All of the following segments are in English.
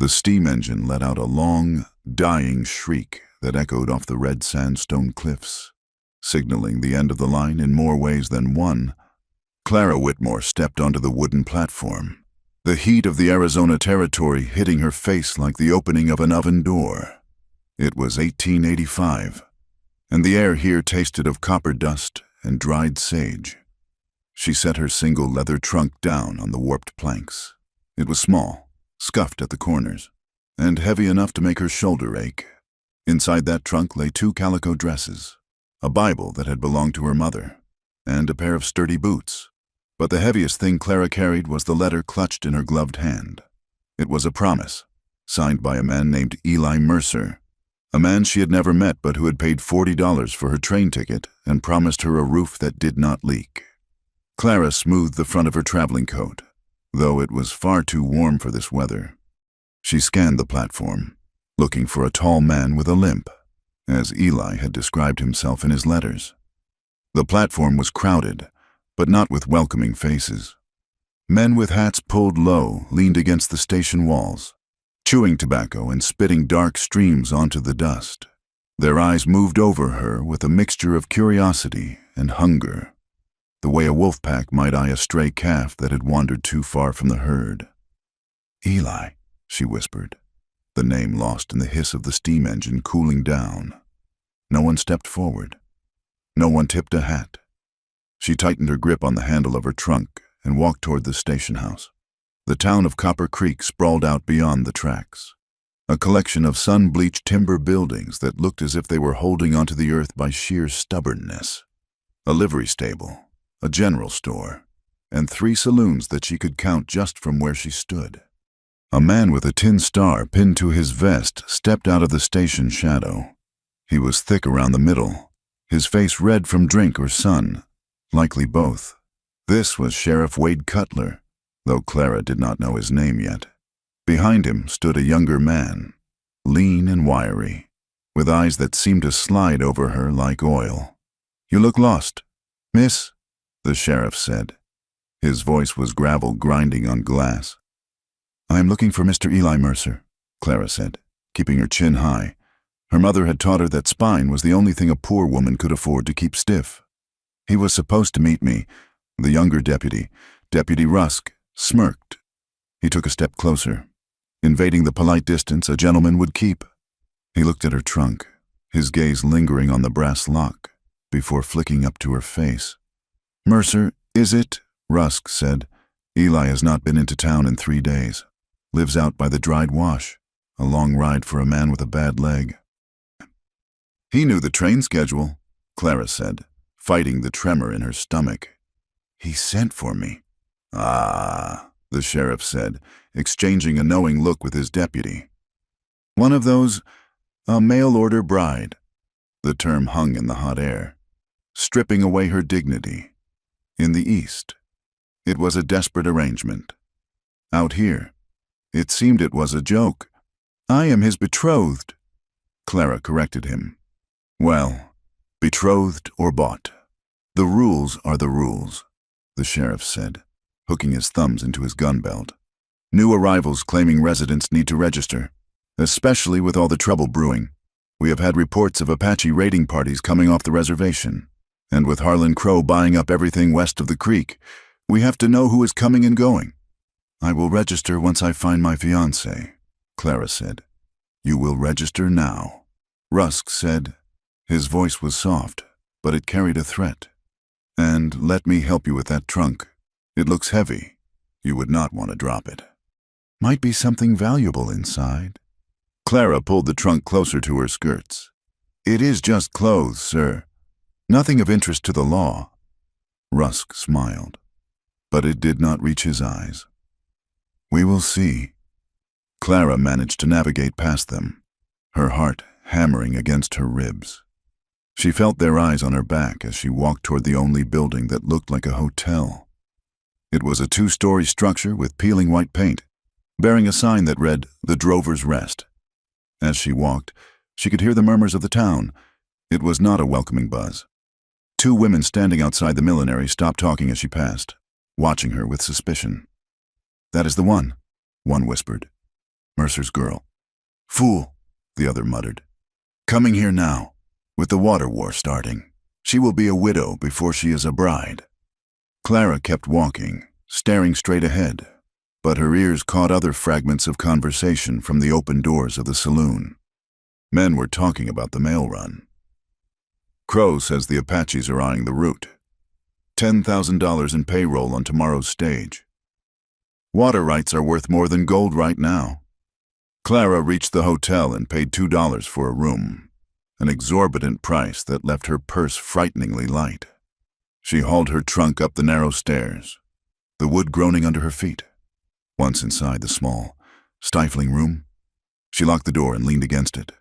The steam engine let out a long, dying shriek that echoed off the red sandstone cliffs, signaling the end of the line in more ways than one. Clara Whitmore stepped onto the wooden platform, the heat of the Arizona territory hitting her face like the opening of an oven door. It was 1885, and the air here tasted of copper dust and dried sage. She set her single leather trunk down on the warped planks. It was small, scuffed at the corners, and heavy enough to make her shoulder ache. Inside that trunk lay 2 calico dresses, a Bible that had belonged to her mother, and a pair of sturdy boots. But the heaviest thing Clara carried was the letter clutched in her gloved hand. It was a promise, signed by a man named Eli Mercer, a man she had never met but who had paid $40 for her train ticket and promised her a roof that did not leak. Clara smoothed the front of her traveling coat, though it was far too warm for this weather. She scanned the platform, looking for a tall man with a limp, as Eli had described himself in his letters. The platform was crowded, but not with welcoming faces. Men with hats pulled low leaned against the station walls, chewing tobacco and spitting dark streams onto the dust. Their eyes moved over her with a mixture of curiosity and hunger, the way a wolf pack might eye a stray calf that had wandered too far from the herd. "Eli," she whispered, the name lost in the hiss of the steam engine cooling down. No one stepped forward. No one tipped a hat. She tightened her grip on the handle of her trunk and walked toward the station house. The town of Copper Creek sprawled out beyond the tracks, a collection of sun-bleached timber buildings that looked as if they were holding onto the earth by sheer stubbornness. A livery stable, a general store, and 3 saloons that she could count just from where she stood. A man with a tin star pinned to his vest stepped out of the station shadow. He was thick around the middle, his face red from drink or sun, likely both. This was Sheriff Wade Cutler, though Clara did not know his name yet. Behind him stood a younger man, lean and wiry, with eyes that seemed to slide over her like oil. "You look lost, miss," the sheriff said. His voice was gravel grinding on glass. "I am looking for Mr. Eli Mercer," Clara said, keeping her chin high. Her mother had taught her that spine was the only thing a poor woman could afford to keep stiff. "He was supposed to meet me." The younger deputy, Deputy Rusk, smirked. He took a step closer, invading the polite distance a gentleman would keep. He looked at her trunk, his gaze lingering on the brass lock, before flicking up to her face. "Mercer, is it?" Rusk said. "Eli has not been into town in 3 days. Lives out by the dried wash, a long ride for a man with a bad leg." "He knew the train schedule," Clara said, fighting the tremor in her stomach. "He sent for me." "Ah," the sheriff said, exchanging a knowing look with his deputy. "One of those, a mail-order bride." The term hung in the hot air, stripping away her dignity. In the East, it was a desperate arrangement. Out here, it seemed it was a joke. "I am his betrothed," Clara corrected him. "Well, betrothed or bought, the rules are the rules," the sheriff said, hooking his thumbs into his gun belt. "New arrivals claiming residence need to register, especially with all the trouble brewing. We have had reports of Apache raiding parties coming off the reservation, and with Harlan Crow buying up everything west of the creek, we have to know who is coming and going." "I will register once I find my fiancé," Clara said. "You will register now," Rusk said. His voice was soft, but it carried a threat. "And let me help you with that trunk. It looks heavy. You would not want to drop it. Might be something valuable inside." Clara pulled the trunk closer to her skirts. "It is just clothes, sir. Nothing of interest to the law." Rusk smiled, but it did not reach his eyes. "We will see." Clara managed to navigate past them, her heart hammering against her ribs. She felt their eyes on her back as she walked toward the only building that looked like a hotel. It was a 2-story structure with peeling white paint, bearing a sign that read, "The Drover's Rest." As she walked, she could hear the murmurs of the town. It was not a welcoming buzz. 2 women standing outside the millinery stopped talking as she passed, watching her with suspicion. "That is the one," one whispered. Mercer's girl. Fool, the other muttered. Coming here now, with the water war starting. She will be a widow before she is a bride. Clara kept walking, staring straight ahead, but her ears caught other fragments of conversation from the open doors of the saloon. Men were talking about the mail run. Crow says the Apaches are eyeing the route. $10,000 in payroll on tomorrow's stage. Water rights are worth more than gold right now. Clara reached the hotel and paid $2 for a room, an exorbitant price that left her purse frighteningly light. She hauled her trunk up the narrow stairs, the wood groaning under her feet. Once inside the small, stifling room, she locked the door and leaned against it.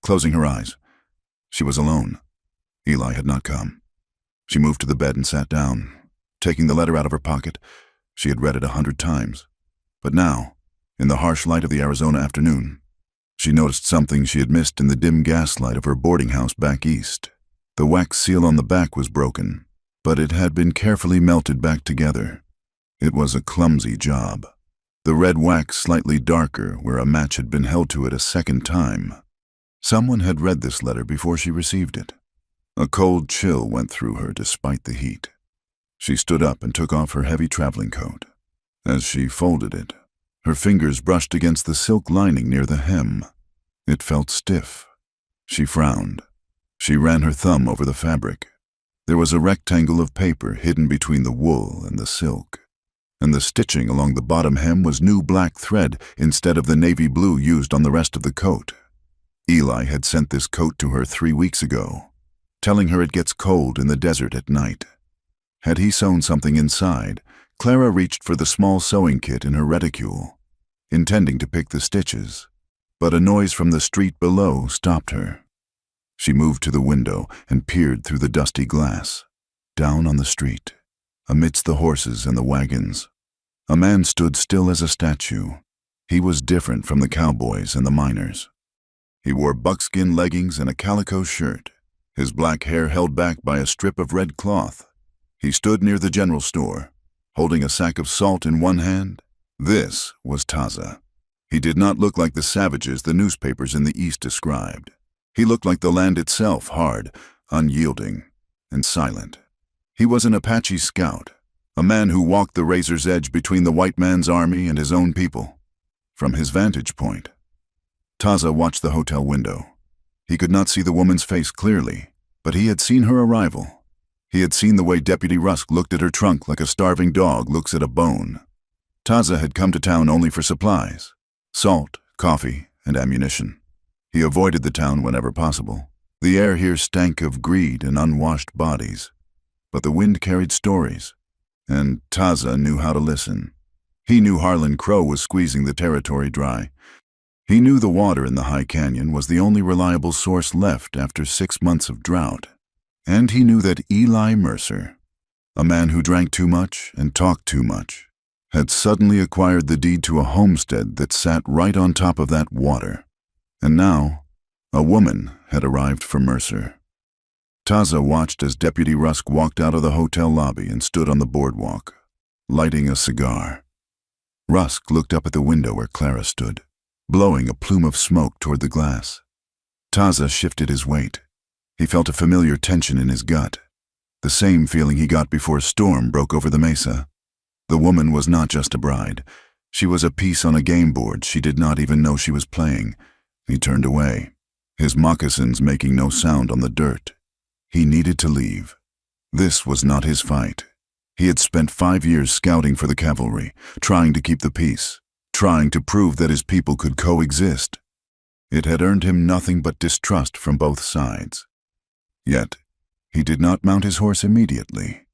Closing her eyes, she was alone. Eli had not come. She moved to the bed and sat down, taking the letter out of her pocket. She had read it 100 times. But now, in the harsh light of the Arizona afternoon, she noticed something she had missed in the dim gaslight of her boarding house back east. The wax seal on the back was broken, but it had been carefully melted back together. It was a clumsy job. The red wax slightly darker where a match had been held to it a second time. Someone had read this letter before she received it. A cold chill went through her despite the heat. She stood up and took off her heavy traveling coat. As she folded it, her fingers brushed against the silk lining near the hem. It felt stiff. She frowned. She ran her thumb over the fabric. There was a rectangle of paper hidden between the wool and the silk, and the stitching along the bottom hem was new black thread instead of the navy blue used on the rest of the coat. Eli had sent this coat to her 3 weeks ago, telling her it gets cold in the desert at night. Had he sewn something inside, Clara reached for the small sewing kit in her reticule, intending to pick the stitches, but a noise from the street below stopped her. She moved to the window and peered through the dusty glass. Down on the street, amidst the horses and the wagons, a man stood still as a statue. He was different from the cowboys and the miners. He wore buckskin leggings and a calico shirt, his black hair held back by a strip of red cloth. He stood near the general store, holding a sack of salt in one hand. This was Taza. He did not look like the savages the newspapers in the East described. He looked like the land itself, hard, unyielding, and silent. He was an Apache scout, a man who walked the razor's edge between the white man's army and his own people. From his vantage point, Taza watched the hotel window. He could not see the woman's face clearly, but he had seen her arrival. He had seen the way Deputy Rusk looked at her trunk like a starving dog looks at a bone. Taza had come to town only for supplies, salt, coffee, and ammunition. He avoided the town whenever possible. The air here stank of greed and unwashed bodies, but the wind carried stories, and Taza knew how to listen. He knew Harlan Crow was squeezing the territory dry. He knew the water in the high canyon was the only reliable source left after 6 months of drought. And he knew that Eli Mercer, a man who drank too much and talked too much, had suddenly acquired the deed to a homestead that sat right on top of that water. And now, a woman had arrived for Mercer. Taza watched as Deputy Rusk walked out of the hotel lobby and stood on the boardwalk, lighting a cigar. Rusk looked up at the window where Clara stood, blowing a plume of smoke toward the glass. Taza shifted his weight. He felt a familiar tension in his gut, the same feeling he got before a storm broke over the mesa. The woman was not just a bride. She was a piece on a game board she did not even know she was playing. He turned away, his moccasins making no sound on the dirt. He needed to leave. This was not his fight. He had spent 5 years scouting for the cavalry, trying to keep the peace, trying to prove that his people could coexist. It had earned him nothing but distrust from both sides. Yet, he did not mount his horse immediately.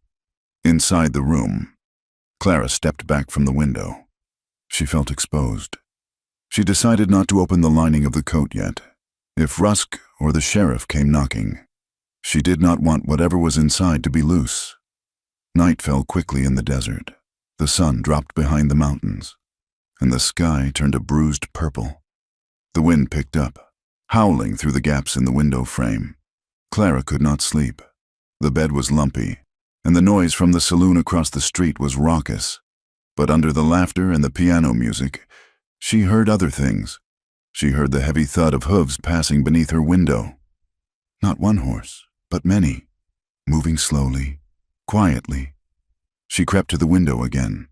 Inside the room, Clara stepped back from the window. She felt exposed. She decided not to open the lining of the coat yet. If Rusk or the sheriff came knocking, she did not want whatever was inside to be loose. Night fell quickly in the desert. The sun dropped behind the mountains, and the sky turned a bruised purple. The wind picked up, howling through the gaps in the window frame. Clara could not sleep. The bed was lumpy, and the noise from the saloon across the street was raucous. But under the laughter and the piano music, She heard other things. She heard the heavy thud of hooves passing beneath her window. Not one horse, but many, moving slowly, quietly. She crept to the window again.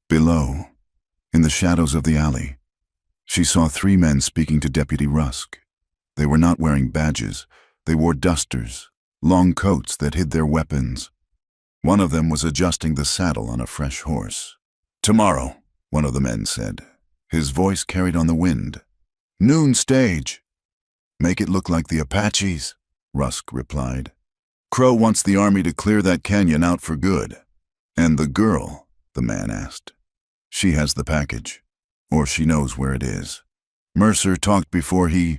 Below, in the shadows of the alley, she saw 3 men speaking to Deputy Rusk. They were not wearing badges. They wore dusters, long coats that hid their weapons. One of them was adjusting the saddle on a fresh horse. "Tomorrow," one of the men said. His voice carried on the wind. "Noon stage." "Make it look like the Apaches," Rusk replied. "Crow wants the army to clear that canyon out for good." "And the girl?" the man asked. "She has the package, or she knows where it is. Mercer talked before he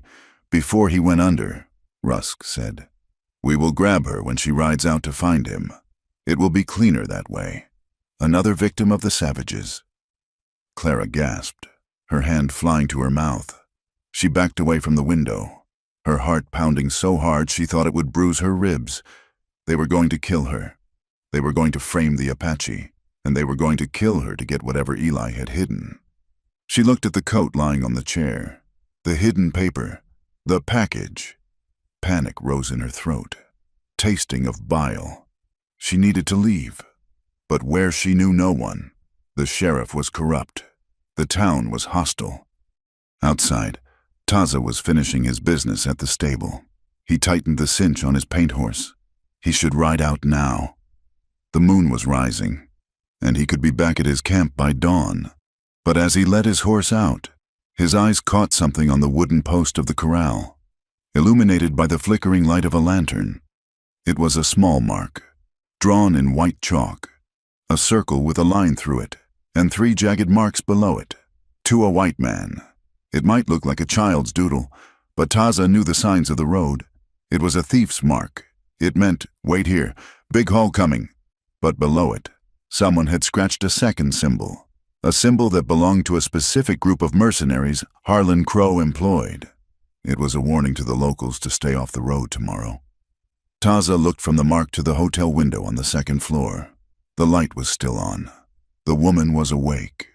went under," Rusk said. "We will grab her when she rides out to find him. It will be cleaner that way. Another victim of the savages." Clara gasped, her hand flying to her mouth. She backed away from the window, her heart pounding so hard she thought it would bruise her ribs. They were going to kill her. They were going to frame the Apache, and they were going to kill her to get whatever Eli had hidden. She looked at the coat lying on the chair, the hidden paper, the package. Panic rose in her throat, tasting of bile. She needed to leave, but where she knew no one. The sheriff was corrupt. The town was hostile. Outside, Taza was finishing his business at the stable. He tightened the cinch on his paint horse. He should ride out now. The moon was rising, and he could be back at his camp by dawn. But as he led his horse out, his eyes caught something on the wooden post of the corral, illuminated by the flickering light of a lantern. It was a small mark, drawn in white chalk, a circle with a line through it, and 3 jagged marks below it. "To a white man." It might look like a child's doodle, but Taza knew the signs of the road. It was a thief's mark. It meant, "Wait here, big haul coming." But below it, someone had scratched a second symbol, a symbol that belonged to a specific group of mercenaries Harlan Crow employed. It was a warning to the locals to stay off the road tomorrow. Taza looked from the mark to the hotel window on the 2nd floor. The light was still on. The woman was awake.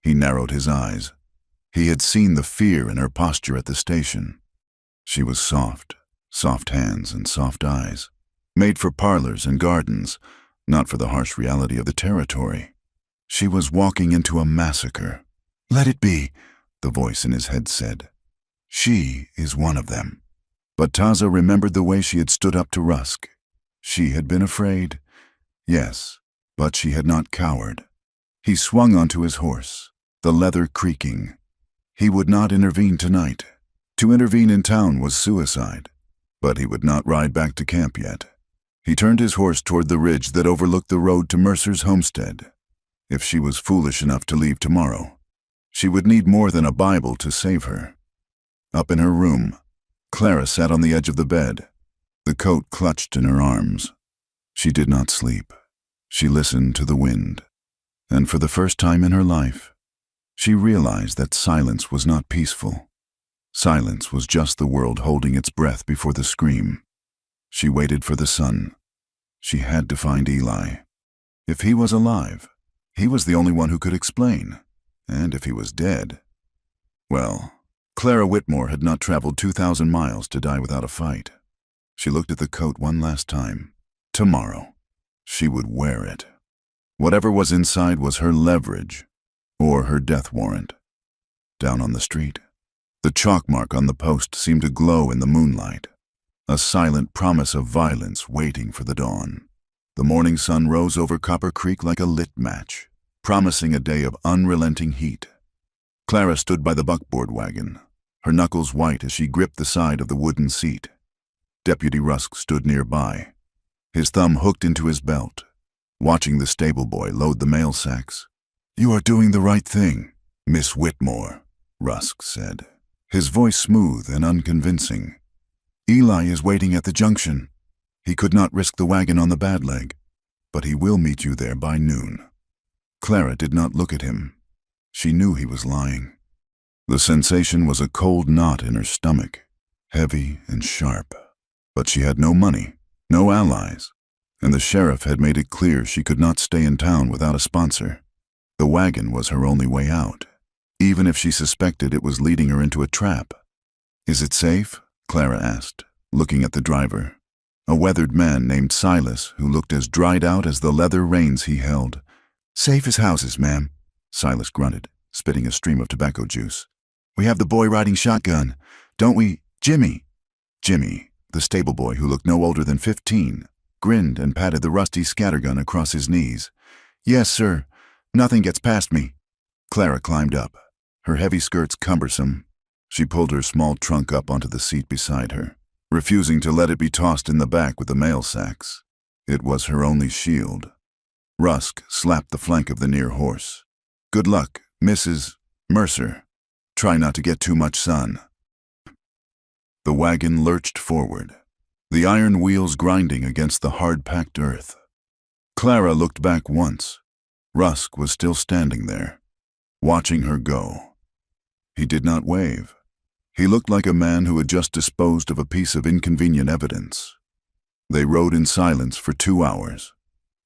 He narrowed his eyes. He had seen the fear in her posture at the station. She was soft hands and soft eyes, made for parlors and gardens, not for the harsh reality of the territory. She was walking into a massacre. "Let it be," the voice in his head said. "She is one of them." But Taza remembered the way she had stood up to Rusk. She had been afraid, yes, but she had not cowered. He swung onto his horse, the leather creaking. He would not intervene tonight. To intervene in town was suicide, but he would not ride back to camp yet. He turned his horse toward the ridge that overlooked the road to Mercer's homestead. If she was foolish enough to leave tomorrow, she would need more than a Bible to save her. Up in her room, Clara sat on the edge of the bed, the coat clutched in her arms. She did not sleep. She listened to the wind, and for the first time in her life, she realized that silence was not peaceful. Silence was just the world holding its breath before the scream. She waited for the sun. She had to find Eli. If he was alive, he was the only one who could explain. And if he was dead, well, Clara Whitmore had not traveled 2,000 miles to die without a fight. She looked at the coat one last time. Tomorrow, she would wear it. Whatever was inside was her leverage, or her death warrant. Down on the street, the chalk mark on the post seemed to glow in the moonlight, a silent promise of violence waiting for the dawn. The morning sun rose over Copper Creek like a lit match, promising a day of unrelenting heat. Clara stood by the buckboard wagon, her knuckles white as she gripped the side of the wooden seat. Deputy Rusk stood nearby, his thumb hooked into his belt, watching the stable boy load the mail sacks. "You are doing the right thing, Miss Whitmore," Rusk said, his voice smooth and unconvincing. "Eli is waiting at the junction. He could not risk the wagon on the bad leg, but he will meet you there by noon." Clara did not look at him. She knew he was lying. The sensation was a cold knot in her stomach, heavy and sharp. But she had no money, no allies, and the sheriff had made it clear she could not stay in town without a sponsor. The wagon was her only way out. even if she suspected it was leading her into a trap. "Is it safe?" Clara asked, looking at the driver, a weathered man named Silas who looked as dried out as the leather reins he held. "Safe as houses, ma'am," Silas grunted, spitting a stream of tobacco juice. "We have the boy riding shotgun, don't we, Jimmy?" Jimmy, the stable boy who looked no older than 15, grinned and patted the rusty scattergun across his knees. "Yes, sir. Nothing gets past me." Clara climbed up, her heavy skirts cumbersome. She pulled her small trunk up onto the seat beside her, refusing to let it be tossed in the back with the mail sacks. It was her only shield. Rusk slapped the flank of the near horse. "Good luck, Mrs. Mercer. Try not to get too much sun." The wagon lurched forward, the iron wheels grinding against the hard-packed earth. Clara looked back once. Rusk was still standing there, watching her go. He did not wave. He looked like a man who had just disposed of a piece of inconvenient evidence. They rode in silence for 2 hours.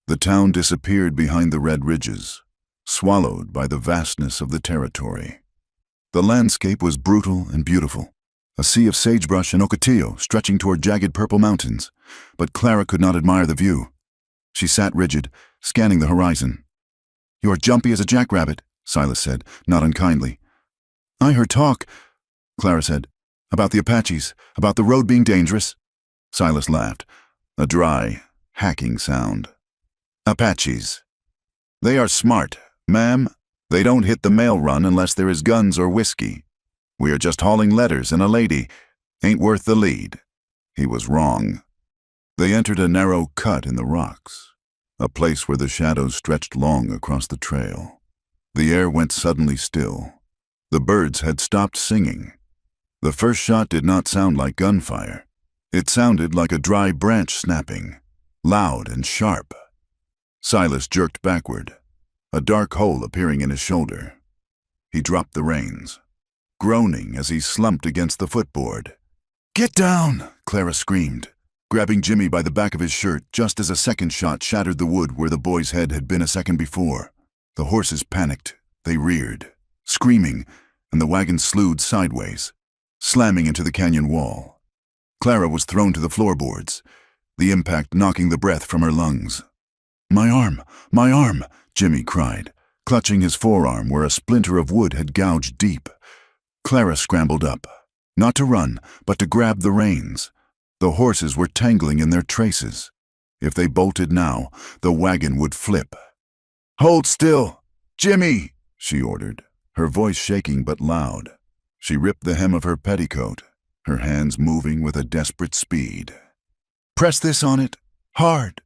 The town disappeared behind the red ridges, swallowed by the vastness of the territory. The landscape was brutal and beautiful, a sea of sagebrush and ocotillo stretching toward jagged purple mountains, but Clara could not admire the view. She sat rigid, scanning the horizon. "You're jumpy as a jackrabbit," Silas said, not unkindly. "I heard talk," Clara said, "about the Apaches, about the road being dangerous." Silas laughed, a dry, hacking sound. "Apaches. They are smart, ma'am. They don't hit the mail run unless there is guns or whiskey. We are just hauling letters, and a lady ain't worth the lead." He was wrong. They entered a narrow cut in the rocks, a place where the shadows stretched long across the trail. The air went suddenly still. The birds had stopped singing. The first shot did not sound like gunfire. It sounded like a dry branch snapping, loud and sharp. Silas jerked backward, a dark hole appearing in his shoulder. He dropped the reins, groaning as he slumped against the footboard. "Get down!" Clara screamed, grabbing Jimmy by the back of his shirt just as a second shot shattered the wood where the boy's head had been a second before. The horses panicked. They reared, screaming, and the wagon slewed sideways, slamming into the canyon wall. Clara was thrown to the floorboards, the impact knocking the breath from her lungs. "My arm! My arm!" Jimmy cried, clutching his forearm where a splinter of wood had gouged deep. Clara scrambled up, not to run, but to grab the reins. The horses were tangling in their traces. If they bolted now, the wagon would flip. "Hold still! Jimmy!" she ordered, her voice shaking but loud. She ripped the hem of her petticoat, her hands moving with a desperate speed. "Press this on it, hard!"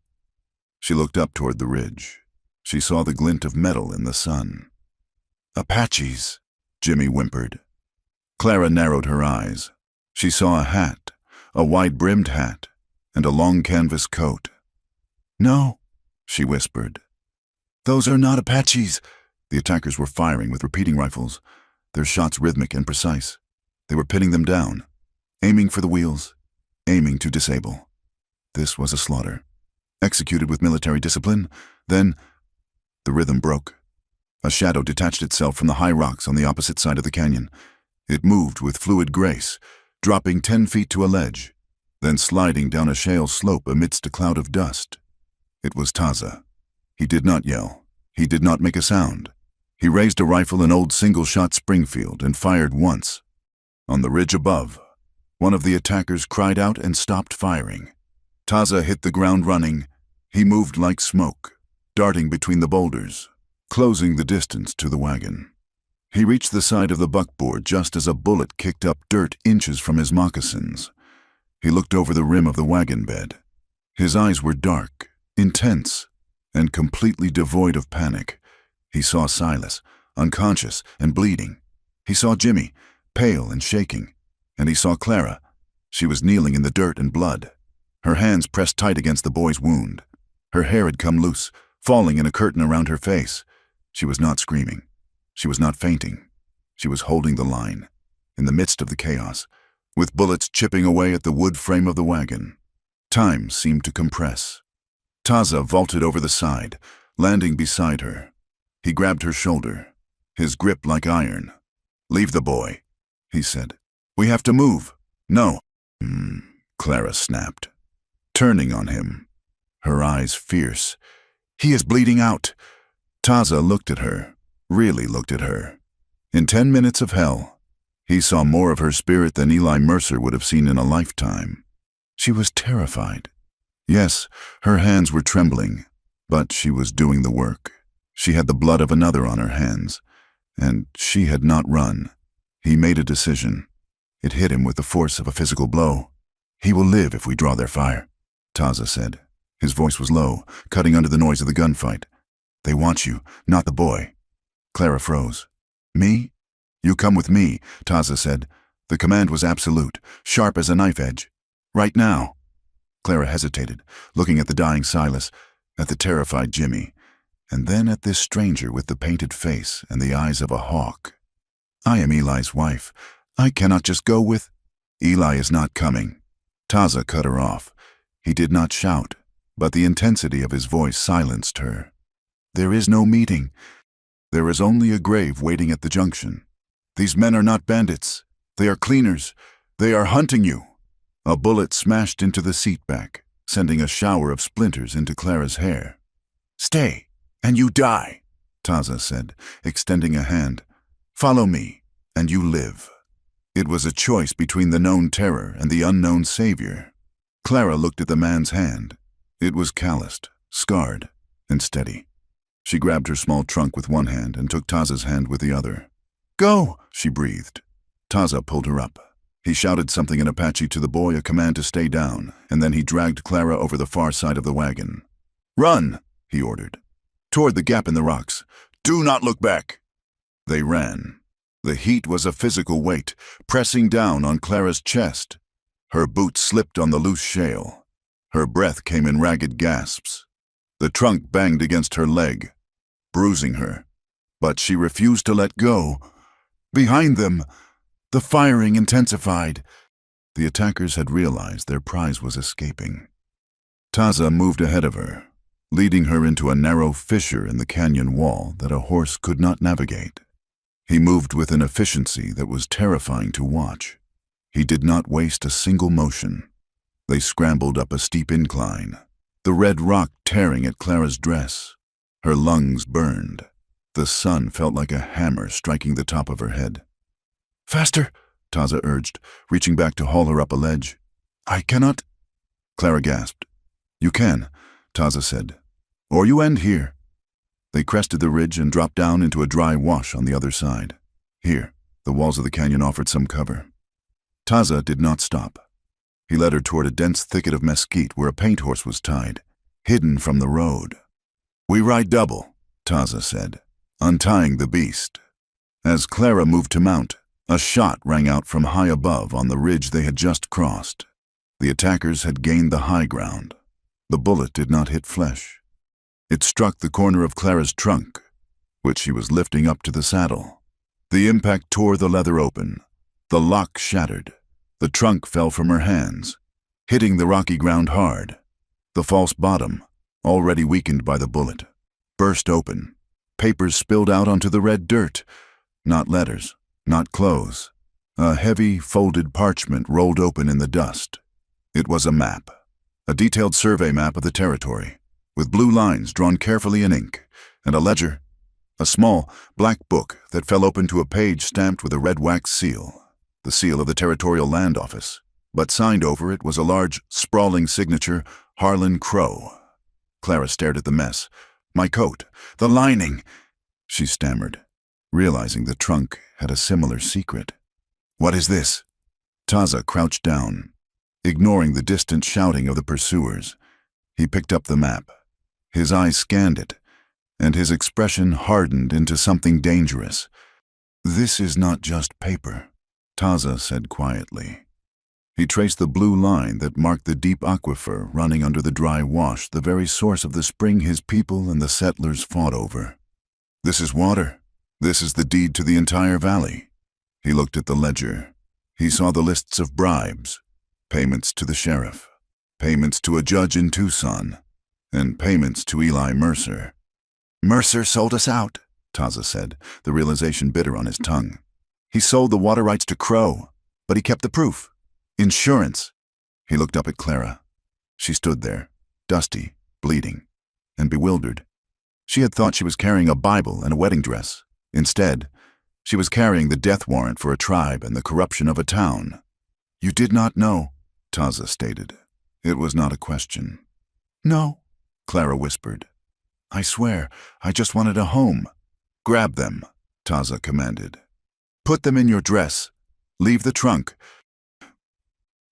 She looked up toward the ridge. She saw the glint of metal in the sun. "Apaches," Jimmy whimpered. Clara narrowed her eyes. She saw a hat, a wide-brimmed hat, and a long canvas coat. "No," she whispered. "Those are not Apaches." The attackers were firing with repeating rifles, their shots rhythmic and precise. They were pinning them down, aiming for the wheels, aiming to disable. This was a slaughter, executed with military discipline. Then the rhythm broke. A shadow detached itself from the high rocks on the opposite side of the canyon. It moved with fluid grace, dropping 10 feet to a ledge, then sliding down a shale slope amidst a cloud of dust. It was Taza. He did not yell. He did not make a sound. He raised a rifle, an old single-shot Springfield, and fired once. On the ridge above, one of the attackers cried out and stopped firing. Taza hit the ground running. He moved like smoke, darting between the boulders, closing the distance to the wagon. He reached the side of the buckboard just as a bullet kicked up dirt inches from his moccasins. He looked over the rim of the wagon bed. His eyes were dark, intense, and completely devoid of panic. He saw Silas, unconscious and bleeding. He saw Jimmy, pale and shaking. And he saw Clara. She was kneeling in the dirt and blood, her hands pressed tight against the boy's wound. Her hair had come loose, falling in a curtain around her face. She was not screaming. She was not fainting. She was holding the line, in the midst of the chaos, with bullets chipping away at the wood frame of the wagon. Time seemed to compress. Taza vaulted over the side, landing beside her. He grabbed her shoulder, his grip like iron, "Leave the boy," he said. "We have to move." "No." Clara snapped, turning on him, her eyes fierce. "He is bleeding out." Taza looked at her, really looked at her. In 10 minutes of hell, he saw more of her spirit than Eli Mercer would have seen in a lifetime. She was terrified. Yes, her hands were trembling, but she was doing the work. She had the blood of another on her hands, and she had not run. He made a decision. It hit him with the force of a physical blow. "He will live if we draw their fire," Taza said. His voice was low, cutting under the noise of the gunfight. "They want you, not the boy." Clara froze. "Me?" "You come with me," Taza said. The command was absolute, sharp as a knife edge. "Right now." Clara hesitated, looking at the dying Silas, at the terrified Jimmy, and then at this stranger with the painted face and the eyes of a hawk. "I am Eli's wife. I cannot just go with—" "Eli is not coming." Taza cut her off. He did not shout, but the intensity of his voice silenced her. "There is no meeting. There is only a grave waiting at the junction. These men are not bandits. They are cleaners. They are hunting you." A bullet smashed into the seat back, sending a shower of splinters into Clara's hair. "Stay, and you die," Taza said, extending a hand. "Follow me, and you live." It was a choice between the known terror and the unknown savior. Clara looked at the man's hand. It was calloused, scarred, and steady. She grabbed her small trunk with one hand and took Taza's hand with the other. "Go," she breathed. Taza pulled her up. He shouted something in Apache to the boy, a command to stay down, and then he dragged Clara over the far side of the wagon. "Run," he ordered. "Toward the gap in the rocks. Do not look back." They ran. The heat was a physical weight, pressing down on Clara's chest. Her boots slipped on the loose shale. Her breath came in ragged gasps. The trunk banged against her leg, bruising her. But she refused to let go. Behind them, the firing intensified. The attackers had realized their prize was escaping. Taza moved ahead of her, leading her into a narrow fissure in the canyon wall that a horse could not navigate. He moved with an efficiency that was terrifying to watch. He did not waste a single motion. They scrambled up a steep incline, the red rock tearing at Clara's dress. Her lungs burned. The sun felt like a hammer striking the top of her head. "Faster," Taza urged, reaching back to haul her up a ledge. "I cannot." Clara gasped. "You can," Taza said, "or you end here." They crested the ridge and dropped down into a dry wash on the other side. Here, the walls of the canyon offered some cover. Taza did not stop. He led her toward a dense thicket of mesquite where a paint horse was tied, hidden from the road. "We ride double," Taza said, untying the beast. As Clara moved to mount, a shot rang out from high above on the ridge they had just crossed. The attackers had gained the high ground. The bullet did not hit flesh. It struck the corner of Clara's trunk, which she was lifting up to the saddle. The impact tore the leather open. The lock shattered. The trunk fell from her hands, hitting the rocky ground hard. The false bottom, already weakened by the bullet, burst open. Papers spilled out onto the red dirt. Not letters, not clothes. A heavy, folded parchment rolled open in the dust. It was a map, a detailed survey map of the territory, with blue lines drawn carefully in ink, and a ledger, a small, black book that fell open to a page stamped with a red wax seal, the seal of the Territorial Land Office, but signed over it was a large, sprawling signature, Harlan Crow. Clara stared at the mess. "My coat, the lining," she stammered, realizing the trunk had a similar secret. "What is this?" Taza crouched down, ignoring the distant shouting of the pursuers. He picked up the map. His eyes scanned it, and his expression hardened into something dangerous. "This is not just paper," Taza said quietly. He traced the blue line that marked the deep aquifer running under the dry wash, the very source of the spring his people and the settlers fought over. "This is water. This is the deed to the entire valley." He looked at the ledger. He saw the lists of bribes, payments to the sheriff, payments to a judge in Tucson, and payments to Eli Mercer. "Mercer sold us out," Taza said, the realization bitter on his tongue. He sold the water rights to Crow, but he kept the proof. Insurance. He looked up at Clara. She stood there, dusty, bleeding, and bewildered. She had thought she was carrying a Bible and a wedding dress. Instead, she was carrying the death warrant for a tribe and the corruption of a town. "You did not know," Taza stated. It was not a question. "No," Clara whispered. "I swear, I just wanted a home." "Grab them," Taza commanded. "Put them in your dress. Leave the trunk."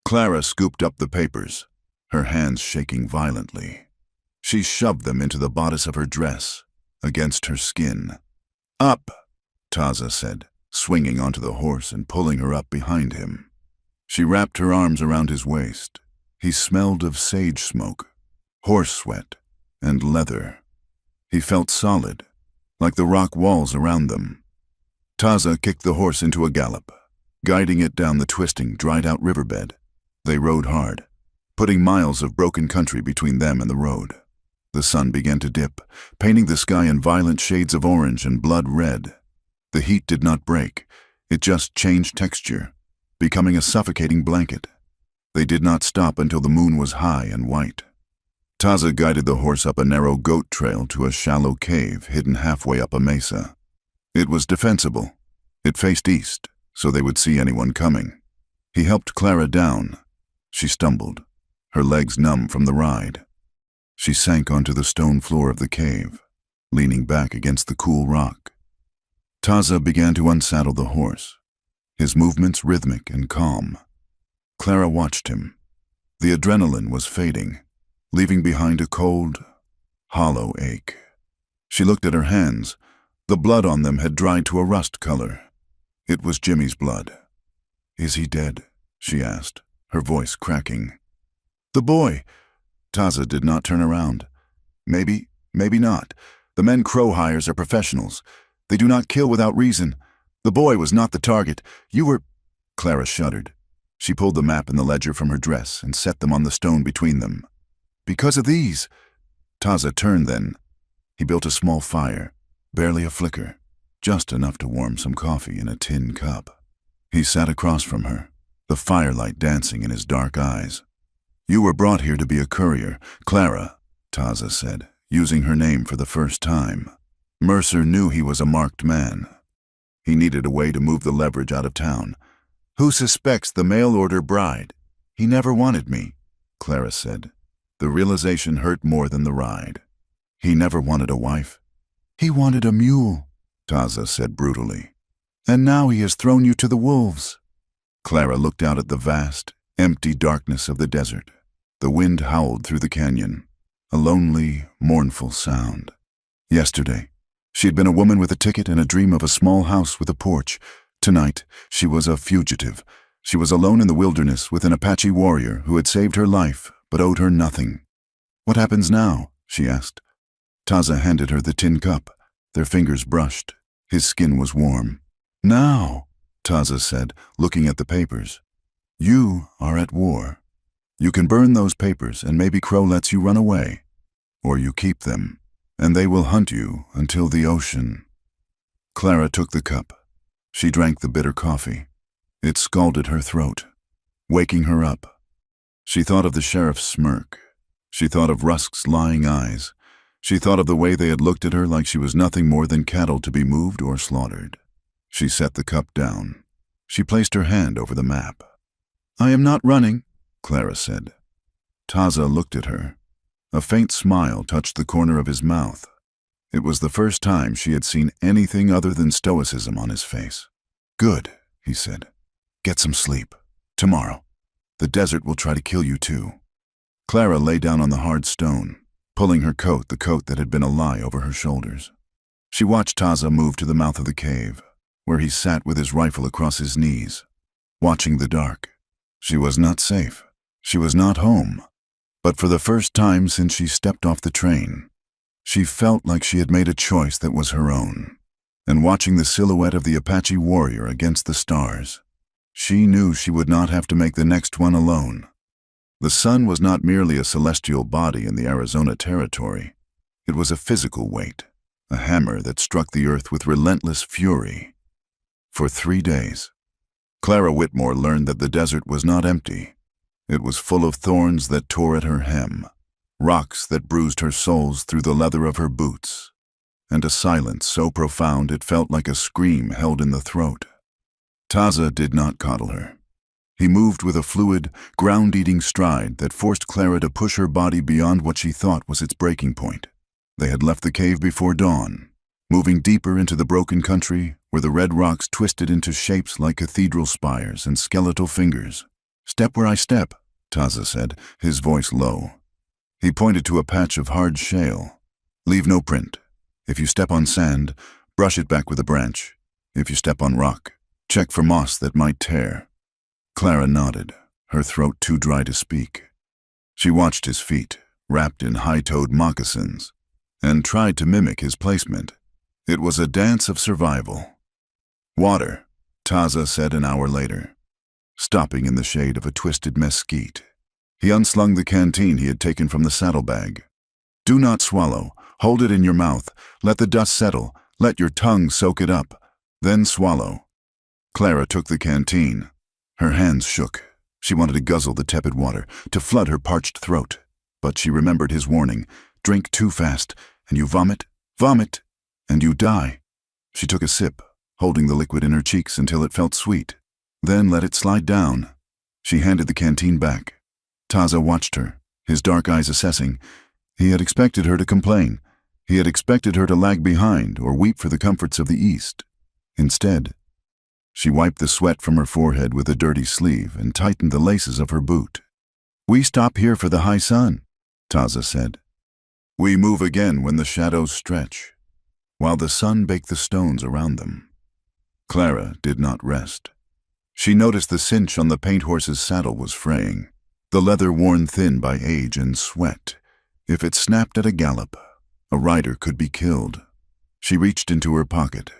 Clara scooped up the papers, her hands shaking violently. She shoved them into the bodice of her dress, against her skin. "Up," Taza said, swinging onto the horse and pulling her up behind him. She wrapped her arms around his waist. He smelled of sage smoke, horse sweat, and leather. He felt solid, like the rock walls around them. Taza kicked the horse into a gallop, guiding it down the twisting, dried-out riverbed. They rode hard, putting miles of broken country between them and the road. The sun began to dip, painting the sky in violent shades of orange and blood red. The heat did not break, it just changed texture, becoming a suffocating blanket. They did not stop until the moon was high and white. Taza guided the horse up a narrow goat trail to a shallow cave hidden halfway up a mesa. It was defensible. It faced east, so they would see anyone coming. He helped Clara down. She stumbled, her legs numb from the ride. She sank onto the stone floor of the cave, leaning back against the cool rock. Taza began to unsaddle the horse, his movements rhythmic and calm. Clara watched him. The adrenaline was fading, leaving behind a cold, hollow ache. She looked at her hands. The blood on them had dried to a rust color. It was Jimmy's blood. "Is he dead?" she asked, her voice cracking. "The boy." Taza did not turn around. Maybe not. The men Crow hires are professionals. They do not kill without reason. The boy was not the target. You were—" Clara shuddered. She pulled the map and the ledger from her dress and set them on the stone between them. "Because of these." Taza turned then. He built a small fire, barely a flicker, just enough to warm some coffee in a tin cup. He sat across from her, the firelight dancing in his dark eyes. "You were brought here to be a courier, Clara," Taza said, using her name for the first time. Mercer knew he was a marked man. He needed a way to move the leverage out of town. "Who suspects the mail-order bride?" "He never wanted me," Clara said. The realization hurt more than the ride. "He never wanted a wife." "He wanted a mule," Taza said brutally. "And now he has thrown you to the wolves." Clara looked out at the vast, empty darkness of the desert. The wind howled through the canyon, a lonely, mournful sound. Yesterday, she had been a woman with a ticket and a dream of a small house with a porch. Tonight, she was a fugitive. She was alone in the wilderness with an Apache warrior who had saved her life but owed her nothing. "What happens now?" she asked. Taza handed her the tin cup. Their fingers brushed. His skin was warm. "Now," Taza said, looking at the papers, "you are at war. You can burn those papers and maybe Crow lets you run away. Or you keep them, and they will hunt you until the ocean." Clara took the cup. She drank the bitter coffee. It scalded her throat, waking her up. She thought of the sheriff's smirk. She thought of Rusk's lying eyes. She thought of the way they had looked at her like she was nothing more than cattle to be moved or slaughtered. She set the cup down. She placed her hand over the map. "I am not running," Clara said. Taza looked at her. A faint smile touched the corner of his mouth. It was the first time she had seen anything other than stoicism on his face. "Good," he said. "Get some sleep. Tomorrow. The desert will try to kill you too." Clara lay down on the hard stone, pulling her coat, the coat that had been a lie, over her shoulders. She watched Taza move to the mouth of the cave, where he sat with his rifle across his knees, watching the dark. She was not safe. She was not home. But for the first time since she stepped off the train, she felt like she had made a choice that was her own. And watching the silhouette of the Apache warrior against the stars, she knew she would not have to make the next one alone. The sun was not merely a celestial body in the Arizona territory. It was a physical weight, a hammer that struck the earth with relentless fury. For 3 days. Clara Whitmore learned that the desert was not empty. It was full of thorns that tore at her hem, rocks that bruised her soles through the leather of her boots, and a silence so profound it felt like a scream held in the throat. Taza did not coddle her. He moved with a fluid, ground-eating stride that forced Clara to push her body beyond what she thought was its breaking point. They had left the cave before dawn, moving deeper into the broken country where the red rocks twisted into shapes like cathedral spires and skeletal fingers. "Step where I step," Taza said, his voice low. He pointed to a patch of hard shale. "Leave no print. If you step on sand, brush it back with a branch. If you step on rock, check for moss that might tear." Clara nodded, her throat too dry to speak. She watched his feet, wrapped in high-toed moccasins, and tried to mimic his placement. It was a dance of survival. "Water," Taza said an hour later, stopping in the shade of a twisted mesquite. He unslung the canteen he had taken from the saddlebag. "Do not swallow. Hold it in your mouth. Let the dust settle. Let your tongue soak it up. Then swallow." Clara took the canteen. Her hands shook. She wanted to guzzle the tepid water, to flood her parched throat. But she remembered his warning, "Drink too fast, and you vomit, vomit, and you die." She took a sip, holding the liquid in her cheeks until it felt sweet. Then let it slide down. She handed the canteen back. Taza watched her, his dark eyes assessing. He had expected her to complain. He had expected her to lag behind or weep for the comforts of the East. Instead, she wiped the sweat from her forehead with a dirty sleeve and tightened the laces of her boot. "We stop here for the high sun," Taza said. "We move again when the shadows stretch," while the sun baked the stones around them. Clara did not rest. She noticed the cinch on the paint horse's saddle was fraying, the leather worn thin by age and sweat. If it snapped at a gallop, a rider could be killed. She reached into her pocket,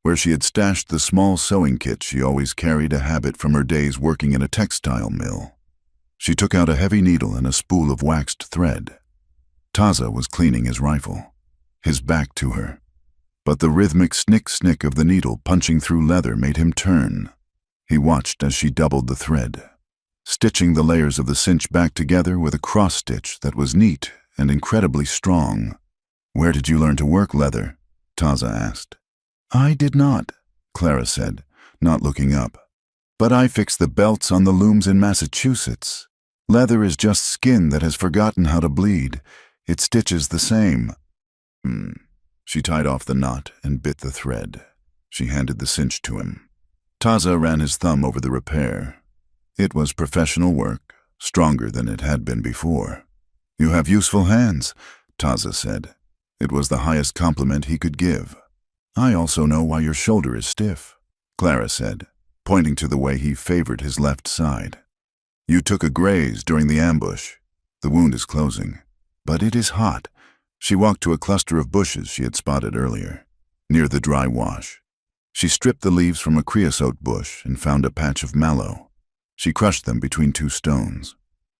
where she had stashed the small sewing kit she always carried, a habit from her days working in a textile mill. She took out a heavy needle and a spool of waxed thread. Taza was cleaning his rifle, his back to her, but the rhythmic snick-snick of the needle punching through leather made him turn. He watched as she doubled the thread, stitching the layers of the cinch back together with a cross-stitch that was neat and incredibly strong. "Where did you learn to work leather?" Taza asked. "I did not," Clara said, not looking up. "But I fixed the belts on the looms in Massachusetts. Leather is just skin that has forgotten how to bleed. It stitches the same." She tied off the knot and bit the thread. She handed the cinch to him. Taza ran his thumb over the repair. It was professional work, stronger than it had been before. "You have useful hands," Taza said. It was the highest compliment he could give. "I also know why your shoulder is stiff," Clara said, pointing to the way he favored his left side. "You took a graze during the ambush. The wound is closing, but it is hot." She walked to a cluster of bushes she had spotted earlier, near the dry wash. She stripped the leaves from a creosote bush and found a patch of mallow. She crushed them between 2 stones,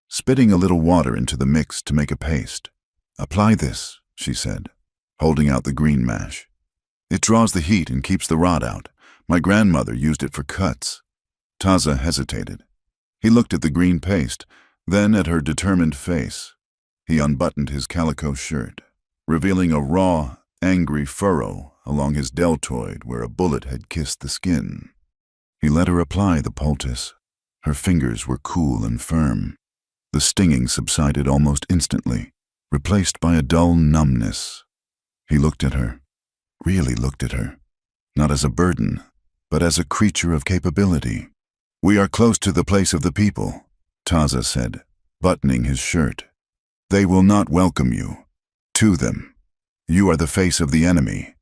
spitting a little water into the mix to make a paste. "Apply this," she said, holding out the green mash. "It draws the heat and keeps the rot out. My grandmother used it for cuts." Taza hesitated. He looked at the green paste, then at her determined face. He unbuttoned his calico shirt, revealing a raw, angry furrow along his deltoid where a bullet had kissed the skin. He let her apply the poultice. Her fingers were cool and firm. The stinging subsided almost instantly, replaced by a dull numbness. He looked at her, really looked at her, not as a burden, but as a creature of capability. "We are close to the place of the people," Taza said, buttoning his shirt. "They will not welcome you. To them. You are the face of the enemy."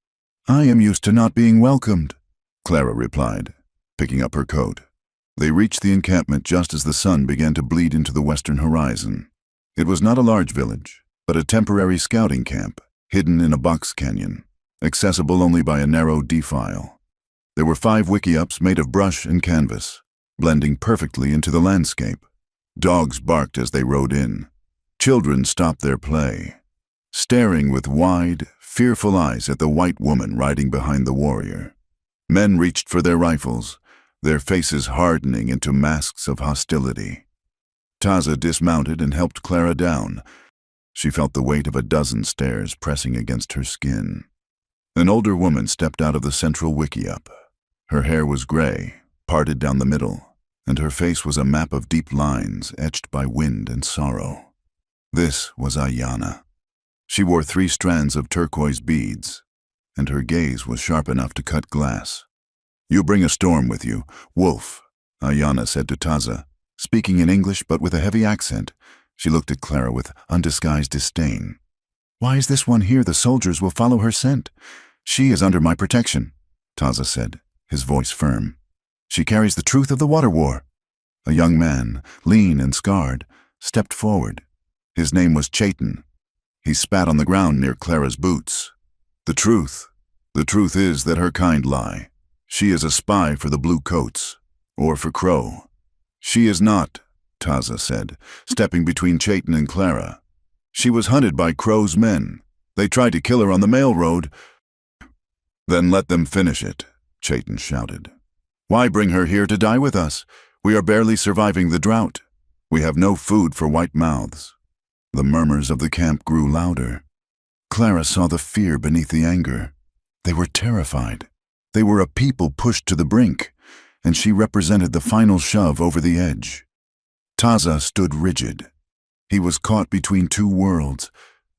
"I am used to not being welcomed," Clara replied, picking up her coat. They reached the encampment just as the sun began to bleed into the western horizon. It was not a large village, but a temporary scouting camp, hidden in a box canyon, accessible only by a narrow defile. There were 5 wickiups made of brush and canvas, blending perfectly into the landscape. Dogs barked as they rode in. Children stopped their play, staring with wide, fearful eyes at the white woman riding behind the warrior. Men reached for their rifles, their faces hardening into masks of hostility. Taza dismounted and helped Clara down. She felt the weight of a dozen stares pressing against her skin. An older woman stepped out of the central wickiup. Her hair was gray, parted down the middle, and her face was a map of deep lines etched by wind and sorrow. This was Ayanna. She wore 3 strands of turquoise beads, and her gaze was sharp enough to cut glass. "You bring a storm with you, wolf," Ayanna said to Taza, speaking in English but with a heavy accent. She looked at Clara with undisguised disdain. "Why is this one here? The soldiers will follow her scent. She is under my protection," Taza said, his voice firm. "She carries the truth of the water war." A young man, lean and scarred, stepped forward. His name was Chaitin. He spat on the ground near Clara's boots. The truth is that her kind lie. She is a spy for the Blue Coats, or for Crow." "She is not," Taza said, stepping between Chaitin and Clara. "She was hunted by Crow's men. They tried to kill her on the mail road." "Then let them finish it," Chaitin shouted. "Why bring her here to die with us? We are barely surviving the drought. We have no food for white mouths." The murmurs of the camp grew louder. Clara saw the fear beneath the anger. They were terrified. They were a people pushed to the brink, and she represented the final shove over the edge. Taza stood rigid. He was caught between 2 worlds.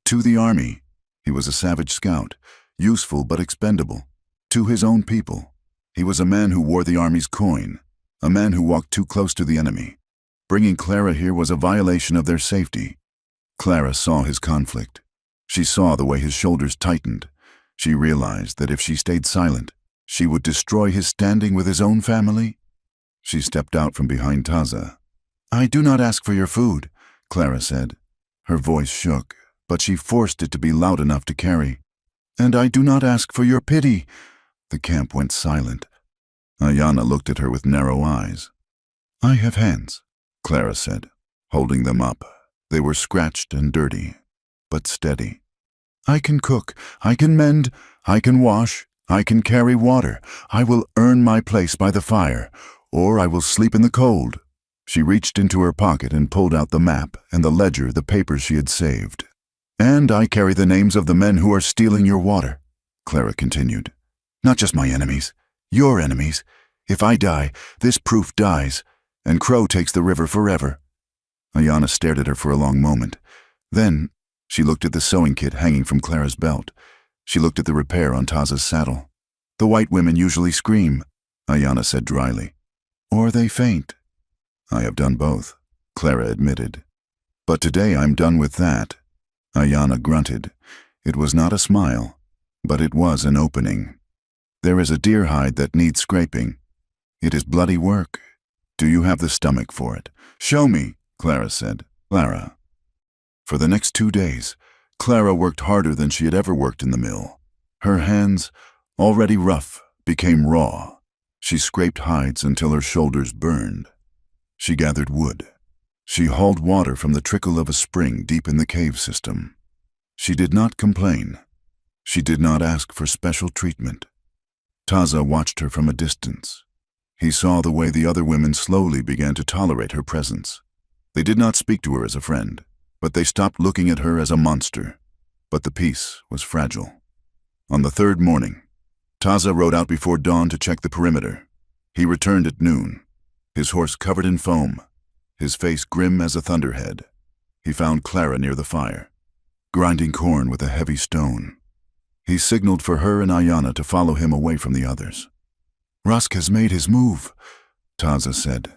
To the army, he was a savage scout, useful but expendable. To his own people, he was a man who wore the army's coin, a man who walked too close to the enemy. Bringing Clara here was a violation of their safety. Clara saw his conflict. She saw the way his shoulders tightened. She realized that if she stayed silent, she would destroy his standing with his own family. She stepped out from behind Taza. "I do not ask for your food," Clara said. Her voice shook, but she forced it to be loud enough to carry. "And I do not ask for your pity." The camp went silent. Ayanna looked at her with narrow eyes. "I have hands," Clara said, holding them up. They were scratched and dirty, but steady. "I can cook, I can mend, I can wash, I can carry water. I will earn my place by the fire, or I will sleep in the cold." She reached into her pocket and pulled out the map and the ledger, the papers she had saved. "And I carry the names of the men who are stealing your water," Clara continued. "Not just my enemies, your enemies. If I die, this proof dies, and Crow takes the river forever." Ayanna stared at her for a long moment. Then she looked at the sewing kit hanging from Clara's belt. She looked at the repair on Taza's saddle. "The white women usually scream," Ayanna said dryly. "Or they faint." "I have done both," Clara admitted. "But today I'm done with that." Ayanna grunted. It was not a smile, but it was an opening. "There is a deer hide that needs scraping. It is bloody work. Do you have the stomach for it?" "Show me," Clara said. "Clara." For the next 2 days, Clara worked harder than she had ever worked in the mill. Her hands, already rough, became raw. She scraped hides until her shoulders burned. She gathered wood. She hauled water from the trickle of a spring deep in the cave system. She did not complain. She did not ask for special treatment. Taza watched her from a distance. He saw the way the other women slowly began to tolerate her presence. They did not speak to her as a friend, but they stopped looking at her as a monster. But the peace was fragile. On the 3rd morning, Taza rode out before dawn to check the perimeter. He returned at noon, his horse covered in foam, his face grim as a thunderhead. He found Clara near the fire, grinding corn with a heavy stone. He signaled for her and Ayanna to follow him away from the others. "Rusk has made his move," Taza said.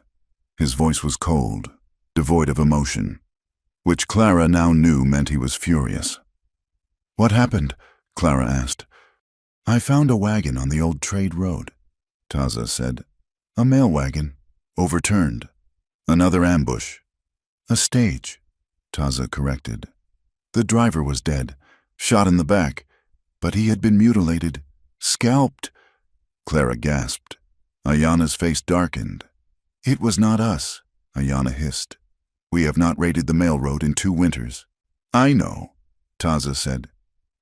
His voice was cold, devoid of emotion, which Clara now knew meant he was furious. "What happened?" Clara asked. "I found a wagon on the old trade road," Taza said. "A mail wagon, overturned. Another ambush." "A stage," Taza corrected. "The driver was dead, shot in the back, but he had been mutilated, scalped." Clara gasped. Ayanna's face darkened. "It was not us," Ayanna hissed. "We have not raided the mail road in 2 winters." "I know," Taza said.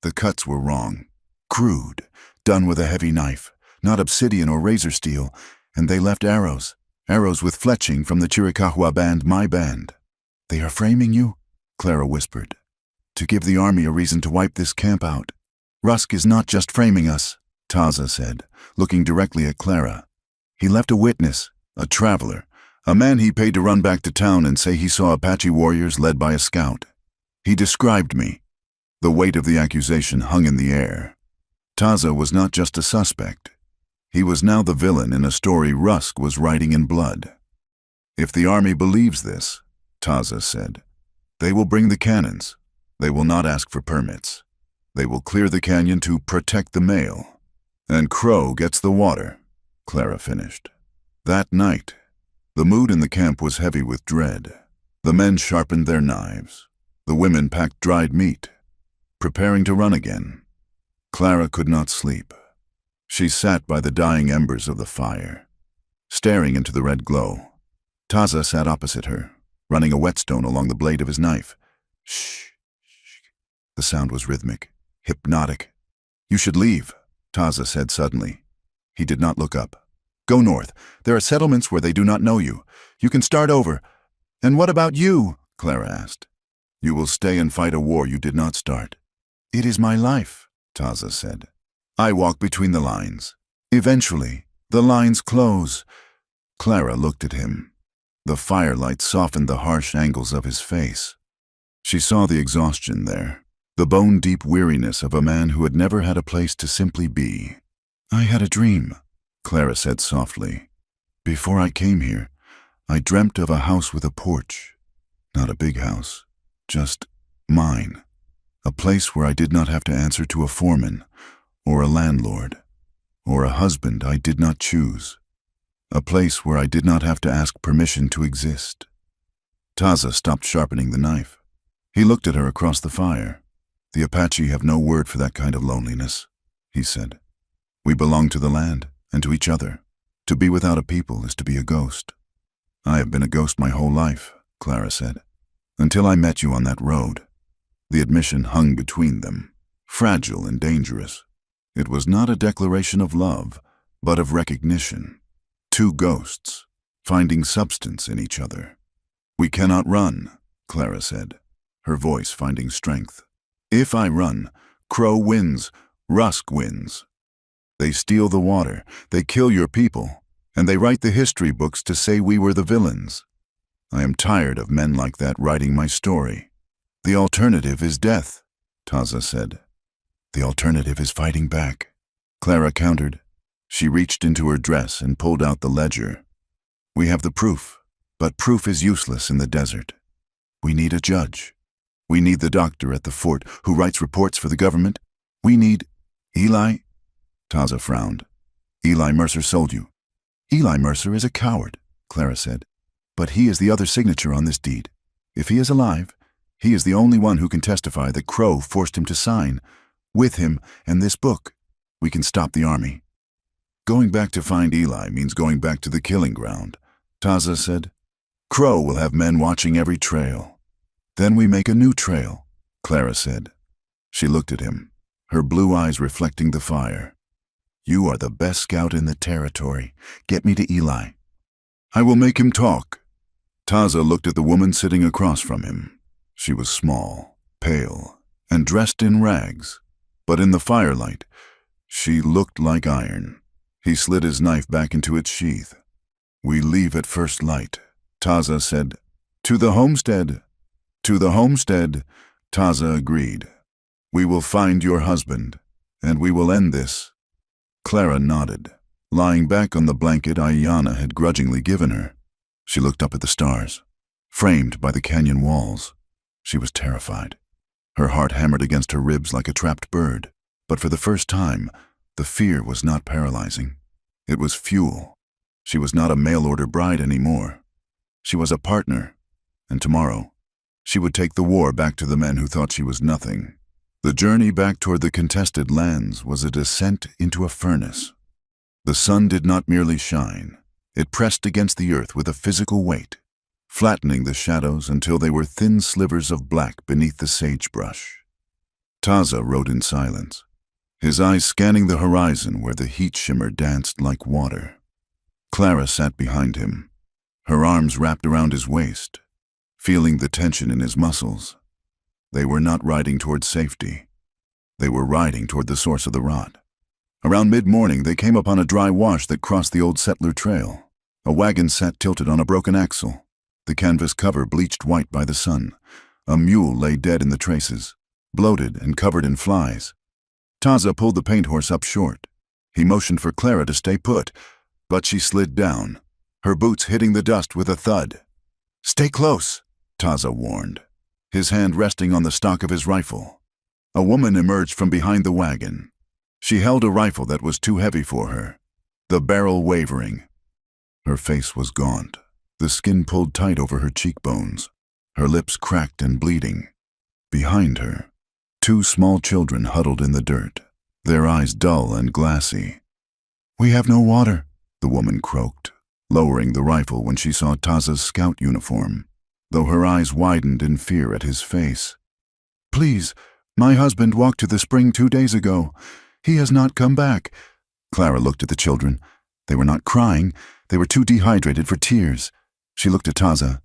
"The cuts were wrong. Crude, done with a heavy knife. not obsidian or razor steel, and they left arrows. Arrows with fletching from the Chiricahua band, my band. They are framing you? Clara whispered. To give the army a reason to wipe this camp out. Rusk is not just framing us, Taza said, looking directly at Clara. He left a witness, a traveler, a man he paid to run back to town and say he saw Apache warriors led by a scout. He described me. The weight of the accusation hung in the air. Taza was not just a suspect. He was now the villain in a story Rusk was writing in blood. If the army believes this, Taza said, they will bring the cannons. They will not ask for permits. They will clear the canyon to protect the mail. And Crow gets the water, Clara finished. That night, the mood in the camp was heavy with dread. The men sharpened their knives. The women packed dried meat, preparing to run again. Clara could not sleep. She sat by the dying embers of the fire, staring into the red glow. Taza sat opposite her, running a whetstone along the blade of his knife. Shh, shh. The sound was rhythmic, hypnotic. You should leave, Taza said suddenly. He did not look up. Go north. There are settlements where they do not know you. You can start over. And what about you? Clara asked. You will stay and fight a war you did not start. It is my life, Taza said. I walk between the lines. Eventually, the lines close. Clara looked at him. The firelight softened the harsh angles of his face. She saw the exhaustion there, the bone-deep weariness of a man who had never had a place to simply be. I had a dream, Clara said softly. Before I came here, I dreamt of a house with a porch. Not a big house, just mine. A place where I did not have to answer to a foreman, or a landlord, or a husband I did not choose. A place where I did not have to ask permission to exist. Taza stopped sharpening the knife. He looked at her across the fire. The Apache have no word for that kind of loneliness, he said. We belong to the land and to each other. To be without a people is to be a ghost. I have been a ghost my whole life, Clara said, until I met you on that road. The admission hung between them, fragile and dangerous. It was not a declaration of love, but of recognition. Two ghosts, finding substance in each other. We cannot run, Clara said, her voice finding strength. If I run, Crow wins, Rusk wins. They steal the water, they kill your people, and they write the history books to say we were the villains. I am tired of men like that writing my story. The alternative is death, Taza said. The alternative is fighting back, Clara countered. She reached into her dress and pulled out the ledger. We have the proof, but proof is useless in the desert. We need a judge. We need the doctor at the fort who writes reports for the government. We need Eli. Taza frowned. Eli Mercer sold you. Eli Mercer is a coward, Clara said. But he is the other signature on this deed. If he is alive, he is the only one who can testify that Crow forced him to sign. With him and this book, we can stop the army. Going back to find Eli means going back to the killing ground, Taza said. Crow will have men watching every trail. Then we make a new trail, Clara said. She looked at him, her blue eyes reflecting the fire. You are the best scout in the territory. Get me to Eli. I will make him talk. Taza looked at the woman sitting across from him. She was small, pale, and dressed in rags. But in the firelight, she looked like iron. He slid his knife back into its sheath. We leave at first light, Taza said. To the homestead. To the homestead, Taza agreed. We will find your husband, and we will end this. Clara nodded, lying back on the blanket Ayanna had grudgingly given her. She looked up at the stars, framed by the canyon walls. She was terrified. Her heart hammered against her ribs like a trapped bird. But for the first time, the fear was not paralyzing. It was fuel. She was not a mail-order bride anymore. She was a partner, and tomorrow, she would take the war back to the men who thought she was nothing. The journey back toward the contested lands was a descent into a furnace. The sun did not merely shine. It pressed against the earth with a physical weight, flattening the shadows until they were thin slivers of black beneath the sagebrush. Taza rode in silence. his eyes scanning the horizon where the heat shimmer danced like water. Clara sat behind him, her arms wrapped around his waist, feeling the tension in his muscles. They were not riding toward safety. They were riding toward the source of the rot. Around mid-morning, they came upon a dry wash that crossed the old settler trail. A wagon sat tilted on a broken axle, the canvas cover bleached white by the sun. A mule lay dead in the traces, bloated and covered in flies. Taza pulled the paint horse up short. He motioned for Clara to stay put, but she slid down, her boots hitting the dust with a thud. "Stay close," Taza warned, his hand resting on the stock of his rifle. A woman emerged from behind the wagon. She held a rifle that was too heavy for her, the barrel wavering. Her face was gaunt, the skin pulled tight over her cheekbones, her lips cracked and bleeding. Behind her, two small children huddled in the dirt, their eyes dull and glassy. "We have no water," the woman croaked, lowering the rifle when she saw Taza's scout uniform, though her eyes widened in fear at his face. "Please, my husband walked to the spring 2 days ago. He has not come back." Clara looked at the children. They were not crying. They were too dehydrated for tears. She looked at Taza.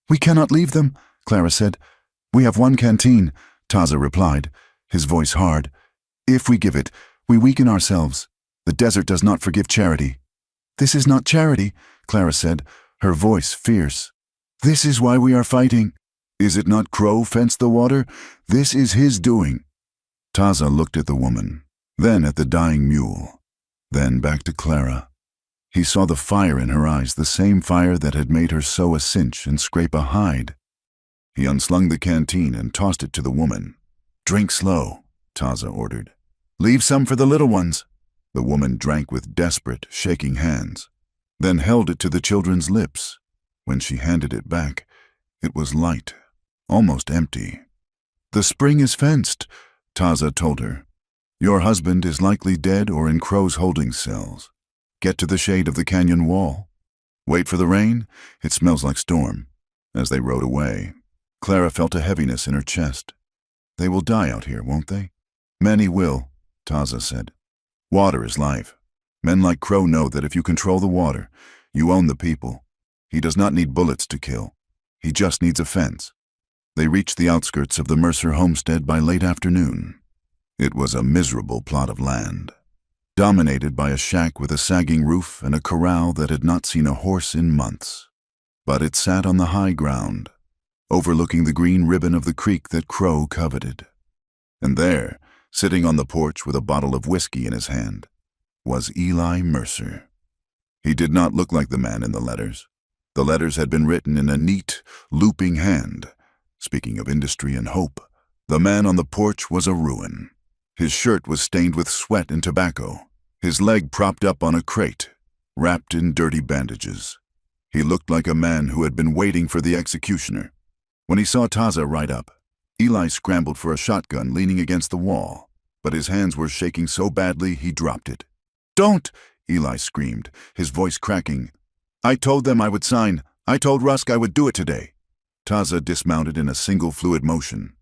"We cannot leave them," Clara said. "We have one canteen," Taza replied, his voice hard. "If we give it, we weaken ourselves. The desert does not forgive charity." "This is not charity," Clara said, her voice fierce. "This is why we are fighting. Is it not Crow fenced the water? This is his doing." Taza looked at the woman, then at the dying mule, then back to Clara. He saw the fire in her eyes, the same fire that had made her sew a cinch and scrape a hide. He unslung the canteen and tossed it to the woman. "Drink slow," Taza ordered. "Leave some for the little ones." The woman drank with desperate, shaking hands, then held it to the children's lips. When she handed it back, it was light, almost empty. "The spring is fenced," Taza told her. "Your husband is likely dead or in Crow's holding cells. Get to the shade of the canyon wall. Wait for the rain. It smells like storm." As they rode away, Clara felt a heaviness in her chest. "They will die out here, won't they?" "Many will," Taza said. "Water is life. Men like Crow know that if you control the water, you own the people. He does not need bullets to kill. He just needs a fence." They reached the outskirts of the Mercer homestead by late afternoon. It was a miserable plot of land, dominated by a shack with a sagging roof and a corral that had not seen a horse in months. But it sat on the high ground, overlooking the green ribbon of the creek that Crow coveted. And there, sitting on the porch with a bottle of whiskey in his hand, was Eli Mercer. He did not look like the man in the letters. The letters had been written in a neat, looping hand. Speaking of industry and hope, the man on the porch was a ruin. His shirt was stained with sweat and tobacco, his leg propped up on a crate, wrapped in dirty bandages. He looked like a man who had been waiting for the executioner. When he saw Taza ride up, Eli scrambled for a shotgun leaning against the wall, but his hands were shaking so badly he dropped it. "Don't!" Eli screamed, his voice cracking. "I told them I would sign. I told Rusk I would do it today." Taza dismounted in a single fluid motion,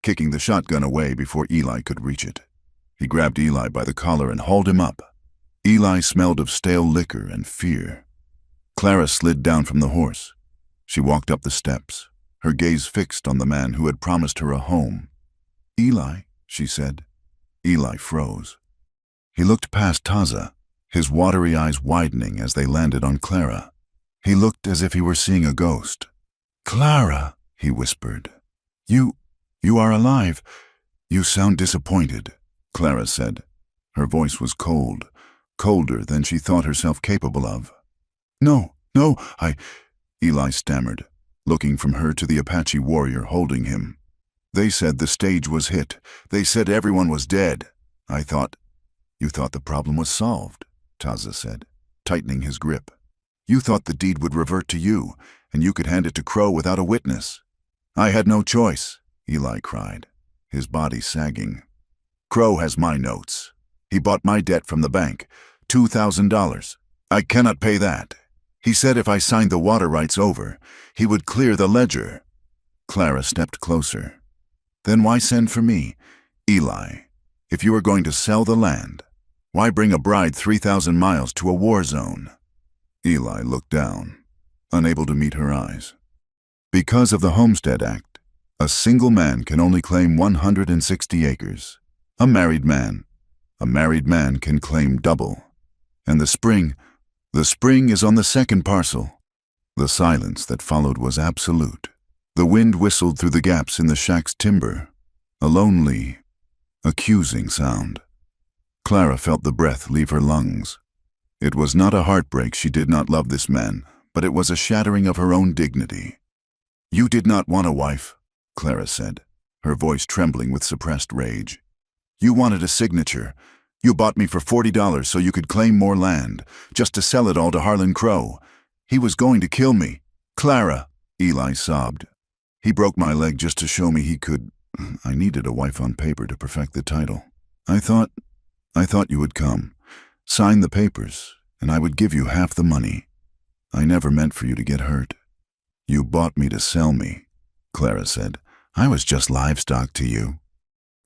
kicking the shotgun away before Eli could reach it. He grabbed Eli by the collar and hauled him up. Eli smelled of stale liquor and fear. Clara slid down from the horse. She walked up the steps, her gaze fixed on the man who had promised her a home. "Eli," she said. Eli froze. He looked past Taza, his watery eyes widening as they landed on Clara. He looked as if he were seeing a ghost. "Clara," he whispered. You are alive. You sound disappointed," Clara said. Her voice was cold, colder than she thought herself capable of. No, Eli stammered, looking from her to the Apache warrior holding him. "They said the stage was hit. They said everyone was dead. I thought—" "You thought the problem was solved," Taza said, tightening his grip. "You thought the deed would revert to you, and you could hand it to Crow without a witness." "I had no choice," Eli cried, his body sagging. "Crow has my notes. He bought my debt from the bank, $2,000. I cannot pay that. He said if I signed the water rights over, he would clear the ledger." Clara stepped closer. "Then why send for me? Eli, If you are going to sell the land, why bring a bride 3,000 miles to a war zone? Eli looked down, unable to meet her eyes. Because of the Homestead Act, a single man can only claim 160 acres. A married man can claim double. And the spring is on the second parcel. The silence that followed was absolute. The wind whistled through the gaps in the shack's timber, a lonely, accusing sound. Clara felt the breath leave her lungs. It was not a heartbreak she did not love this man, but it was a shattering of her own dignity. "You did not want a wife," Clara said, her voice trembling with suppressed rage. "You wanted a signature. You bought me for $40 so you could claim more land, just to sell it all to Harlan Crow. He was going to kill me." "Clara," Eli sobbed. "He broke my leg just to show me he could. I needed a wife on paper to perfect the title. I thought you would come, sign the papers, and I would give you half the money. I never meant for you to get hurt." "You bought me to sell me," Clara said. "I was just livestock to you.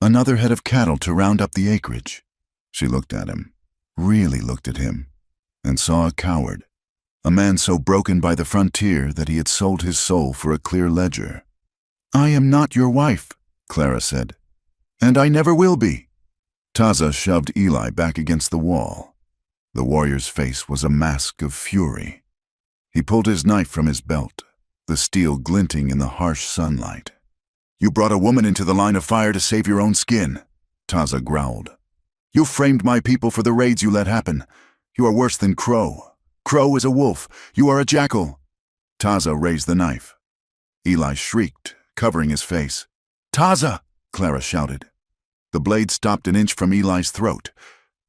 Another head of cattle to round up the acreage." She looked at him, really looked at him, and saw a coward. A man so broken by the frontier that he had sold his soul for a clear ledger. "I am not your wife," Clara said, "and I never will be." Taza shoved Eli back against the wall. The warrior's face was a mask of fury. He pulled his knife from his belt, the steel glinting in the harsh sunlight. "You brought a woman into the line of fire to save your own skin," Taza growled. "You framed my people for the raids you let happen. You are worse than Crow. Crow is a wolf. You are a jackal." Taza raised the knife. Eli shrieked, covering his face. "Taza!" Clara shouted. The blade stopped an inch from Eli's throat.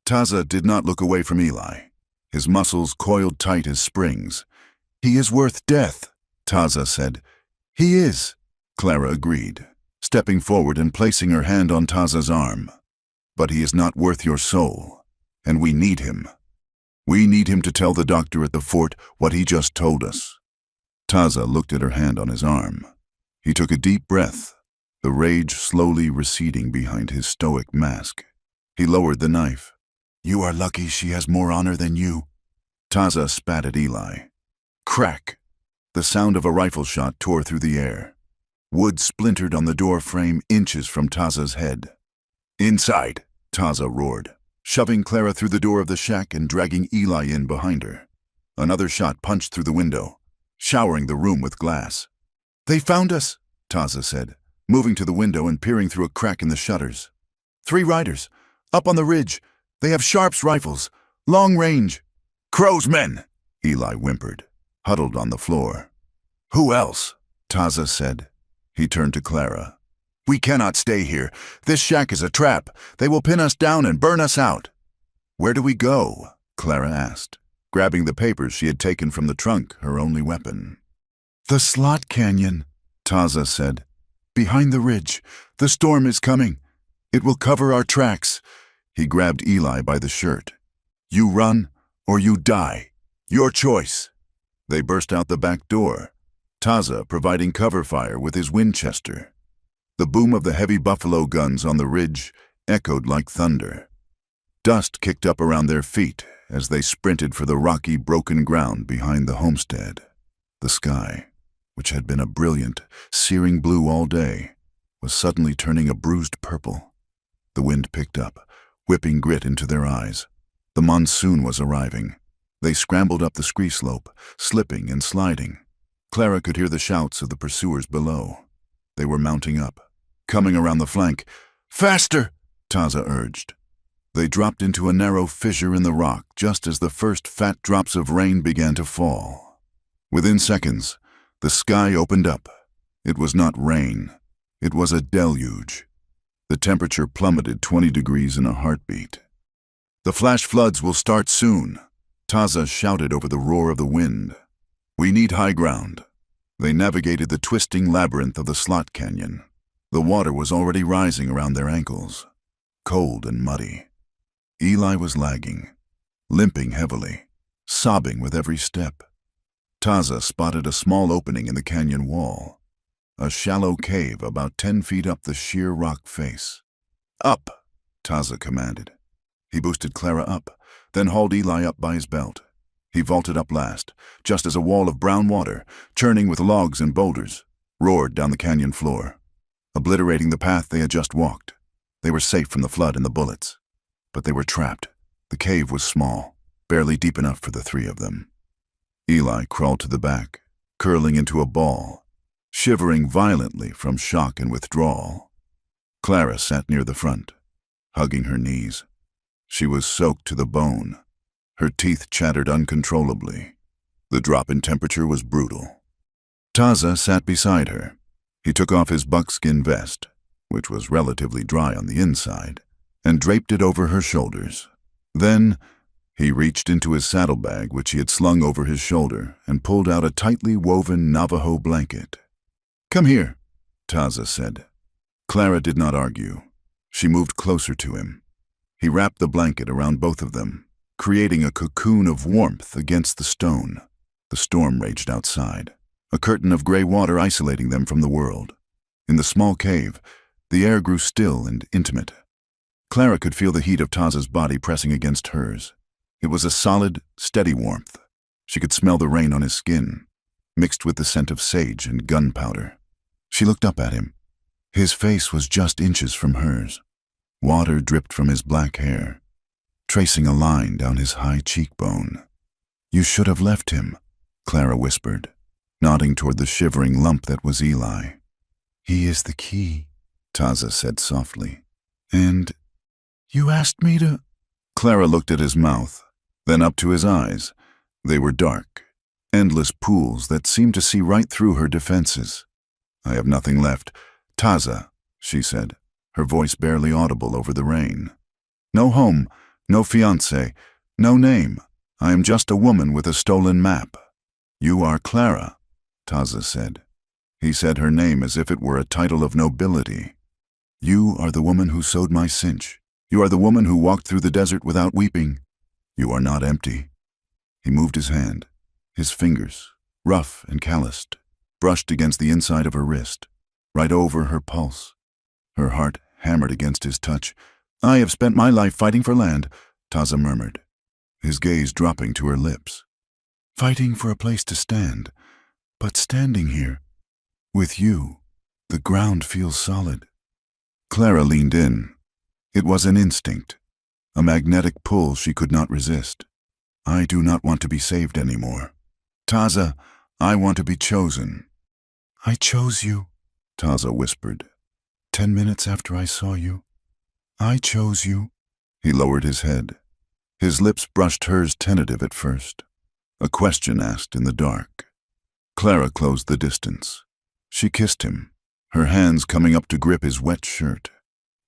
Taza did not look away from Eli, his muscles coiled tight as springs. "He is worth death," Taza said. "He is," Clara agreed, stepping forward and placing her hand on Taza's arm. "But he is not worth your soul, and we need him. We need him to tell the doctor at the fort what he just told us." Taza looked at her hand on his arm. He took a deep breath, the rage slowly receding behind his stoic mask. He lowered the knife. "You are lucky she has more honor than you." Taza spat at Eli. Crack! The sound of a rifle shot tore through the air. Wood splintered on the door frame inches from Taza's head. "Inside!" Taza roared, shoving Clara through the door of the shack and dragging Eli in behind her. Another shot punched through the window, showering the room with glass. "They found us," Taza said, moving to the window and peering through a crack in the shutters. "3 riders, up on the ridge. They have Sharp's rifles, long range." "Crow's men," Eli whimpered, huddled on the floor. "Who else?" Taza said. He turned to Clara. "We cannot stay here. This shack is a trap. They will pin us down and burn us out." "Where do we go?" Clara asked, grabbing the papers she had taken from the trunk, her only weapon. "The slot canyon," Taza said. "Behind the ridge. The storm is coming. It will cover our tracks." He grabbed Eli by the shirt. "You run or you die. Your choice." They burst out the back door, Taza providing cover fire with his Winchester. The boom of the heavy buffalo guns on the ridge echoed like thunder. Dust kicked up around their feet as they sprinted for the rocky, broken ground behind the homestead. The sky, which had been a brilliant, searing blue all day, was suddenly turning a bruised purple. The wind picked up, whipping grit into their eyes. The monsoon was arriving. They scrambled up the scree slope, slipping and sliding. Clara could hear the shouts of the pursuers below. They were mounting up, coming around the flank. "Faster!" Taza urged. They dropped into a narrow fissure in the rock just as the first fat drops of rain began to fall. Within seconds, the sky opened up. It was not rain. It was a deluge. The temperature plummeted 20 degrees in a heartbeat. "The flash floods will start soon," Taza shouted over the roar of the wind. "We need high ground." They navigated the twisting labyrinth of the slot canyon. The water was already rising around their ankles, cold and muddy. Eli was lagging, limping heavily, sobbing with every step. Taza spotted a small opening in the canyon wall, a shallow cave about 10 feet up the sheer rock face. "Up!" Taza commanded. He boosted Clara up, then hauled Eli up by his belt. He vaulted up last, just as a wall of brown water, churning with logs and boulders, roared down the canyon floor, obliterating the path they had just walked. They were safe from the flood and the bullets. But they were trapped. The cave was small, barely deep enough for the three of them. Eli crawled to the back, curling into a ball, shivering violently from shock and withdrawal. Clara sat near the front, hugging her knees. She was soaked to the bone. Her teeth chattered uncontrollably. The drop in temperature was brutal. Taza sat beside her. He took off his buckskin vest, which was relatively dry on the inside, and draped it over her shoulders. Then he reached into his saddlebag, which he had slung over his shoulder, and pulled out a tightly woven Navajo blanket. "Come here," Taza said. Clara did not argue. She moved closer to him. He wrapped the blanket around both of them, creating a cocoon of warmth against the stone. The storm raged outside, a curtain of gray water isolating them from the world. In the small cave, the air grew still and intimate. Clara could feel the heat of Taza's body pressing against hers. It was a solid, steady warmth. She could smell the rain on his skin, mixed with the scent of sage and gunpowder. She looked up at him. His face was just inches from hers. Water dripped from his black hair, tracing a line down his high cheekbone. "You should have left him," Clara whispered, nodding toward the shivering lump that was Eli. "He is the key," Taza said softly. "And you asked me to—" Clara looked at his mouth, then up to his eyes. They were dark, endless pools that seemed to see right through her defenses. "I have nothing left. Taza," she said, her voice barely audible over the rain. "No home, no fiancé, no name. I am just a woman with a stolen map." "You are Clara," Taza said. He said her name as if it were a title of nobility. "You are the woman who sewed my cinch. You are the woman who walked through the desert without weeping. You are not empty." He moved his hand. His fingers, rough and calloused, brushed against the inside of her wrist, right over her pulse. Her heart hammered against his touch. "I have spent my life fighting for land," Taza murmured, his gaze dropping to her lips. "Fighting for a place to stand, but standing here, with you, the ground feels solid." Clara leaned in. It was an instinct, a magnetic pull she could not resist. "I do not want to be saved anymore. Taza, I want to be chosen." "I chose you," Taza whispered. 10 minutes after I saw you. I chose you." He lowered his head. His lips brushed hers, tentative at first. A question asked in the dark. Clara closed the distance. She kissed him, her hands coming up to grip his wet shirt.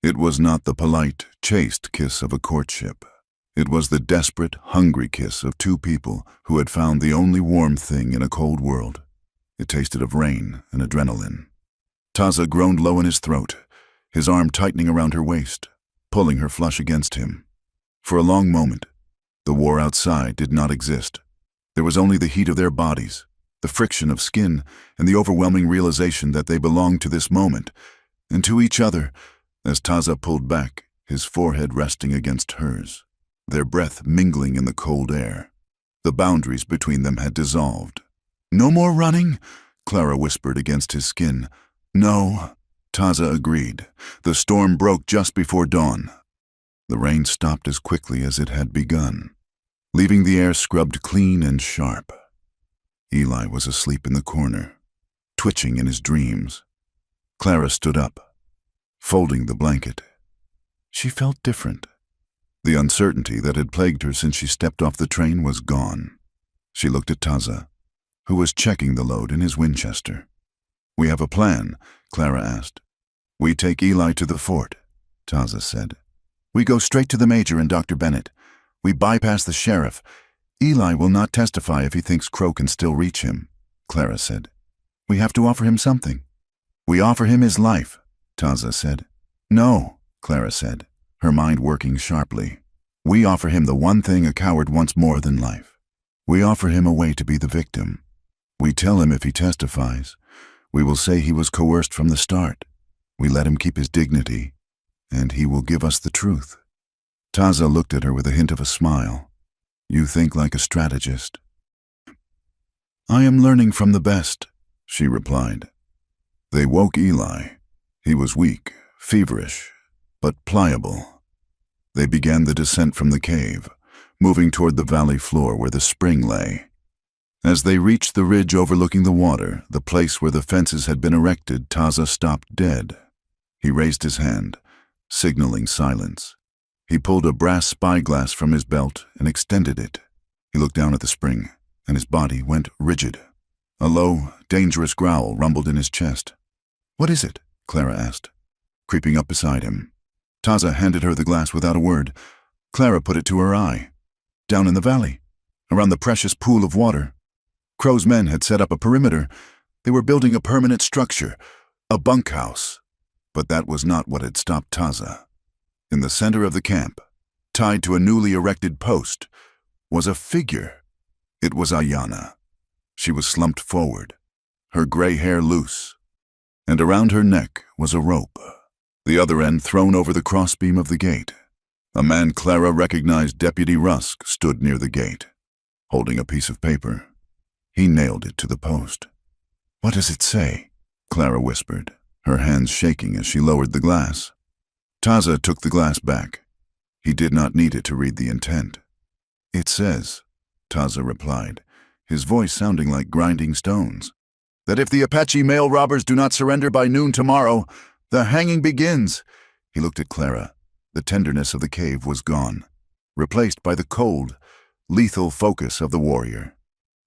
It was not the polite, chaste kiss of a courtship. It was the desperate, hungry kiss of two people who had found the only warm thing in a cold world. It tasted of rain and adrenaline. Taza groaned low in his throat, his arm tightening around her waist, pulling her flush against him. For a long moment, the war outside did not exist. There was only the heat of their bodies, the friction of skin, and the overwhelming realization that they belonged to this moment, and to each other, as Taza pulled back, his forehead resting against hers, their breath mingling in the cold air. The boundaries between them had dissolved. "No more running," Clara whispered against his skin. "No," Taza agreed. The storm broke just before dawn. The rain stopped as quickly as it had begun, leaving the air scrubbed clean and sharp. Eli was asleep in the corner, twitching in his dreams. Clara stood up, folding the blanket. She felt different. The uncertainty that had plagued her since she stepped off the train was gone. She looked at Taza, who was checking the load in his Winchester. "We have a plan," Clara asked. "We take Eli to the fort," Taza said. "We go straight to the Major and Dr. Bennett. We bypass the sheriff. Eli will not testify if he thinks Crow can still reach him," Clara said. "We have to offer him something." "We offer him his life," Taza said. "No," Clara said, her mind working sharply. "We offer him the one thing a coward wants more than life. We offer him a way to be the victim. We tell him if he testifies, we will say he was coerced from the start. We let him keep his dignity, and he will give us the truth. Taza looked at her with a hint of a smile. You think like a strategist. I am learning from the best, she replied. They woke Eli. He was weak, feverish, but pliable. They began the descent from the cave, moving toward the valley floor where the spring lay. As they reached the ridge overlooking the water, the place where the fences had been erected, Taza stopped dead. He raised his hand, signaling silence. He pulled a brass spyglass from his belt and extended it. He looked down at the spring, and his body went rigid. A low, dangerous growl rumbled in his chest. What is it? Clara asked, creeping up beside him. Taza handed her the glass without a word. Clara put it to her eye. Down in the valley, around the precious pool of water. Crow's men had set up a perimeter. They were building a permanent structure, a bunkhouse. But that was not what had stopped Taza. In the center of the camp, tied to a newly erected post, was a figure. It was Ayanna. She was slumped forward, her gray hair loose, and around her neck was a rope, the other end thrown over the crossbeam of the gate. A man Clara recognized, Deputy Rusk, stood near the gate, holding a piece of paper. He nailed it to the post. What does it say? Clara whispered, her hands shaking as she lowered the glass. Taza took the glass back. He did not need it to read the intent. It says, Taza replied, his voice sounding like grinding stones, that if the Apache mail robbers do not surrender by noon tomorrow, the hanging begins. He looked at Clara. The tenderness of the cave was gone, replaced by the cold, lethal focus of the warrior.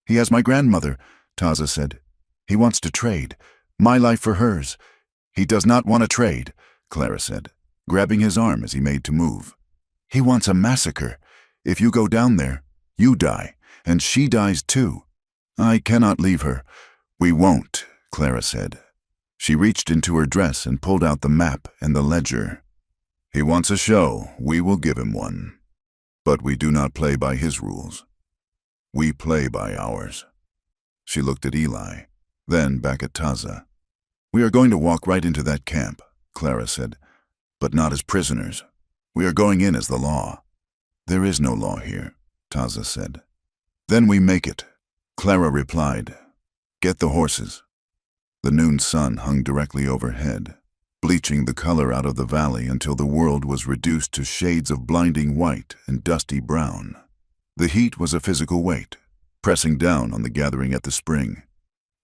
He has my grandmother, Taza said. He wants to trade, my life for hers. He does not want to trade, Clara said, grabbing his arm as he made to move. He wants a massacre. If you go down there, you die, and she dies too. I cannot leave her. We won't, Clara said. She reached into her dress and pulled out the map and the ledger. He wants a show, we will give him one. But we do not play by his rules. We play by ours. She looked at Eli, then back at Taza. We are going to walk right into that camp, Clara said, but not as prisoners. We are going in as the law. There is no law here, Taza said. Then we make it, Clara replied. Get the horses. The noon sun hung directly overhead, bleaching the color out of the valley until the world was reduced to shades of blinding white and dusty brown. The heat was a physical weight, pressing down on the gathering at the spring,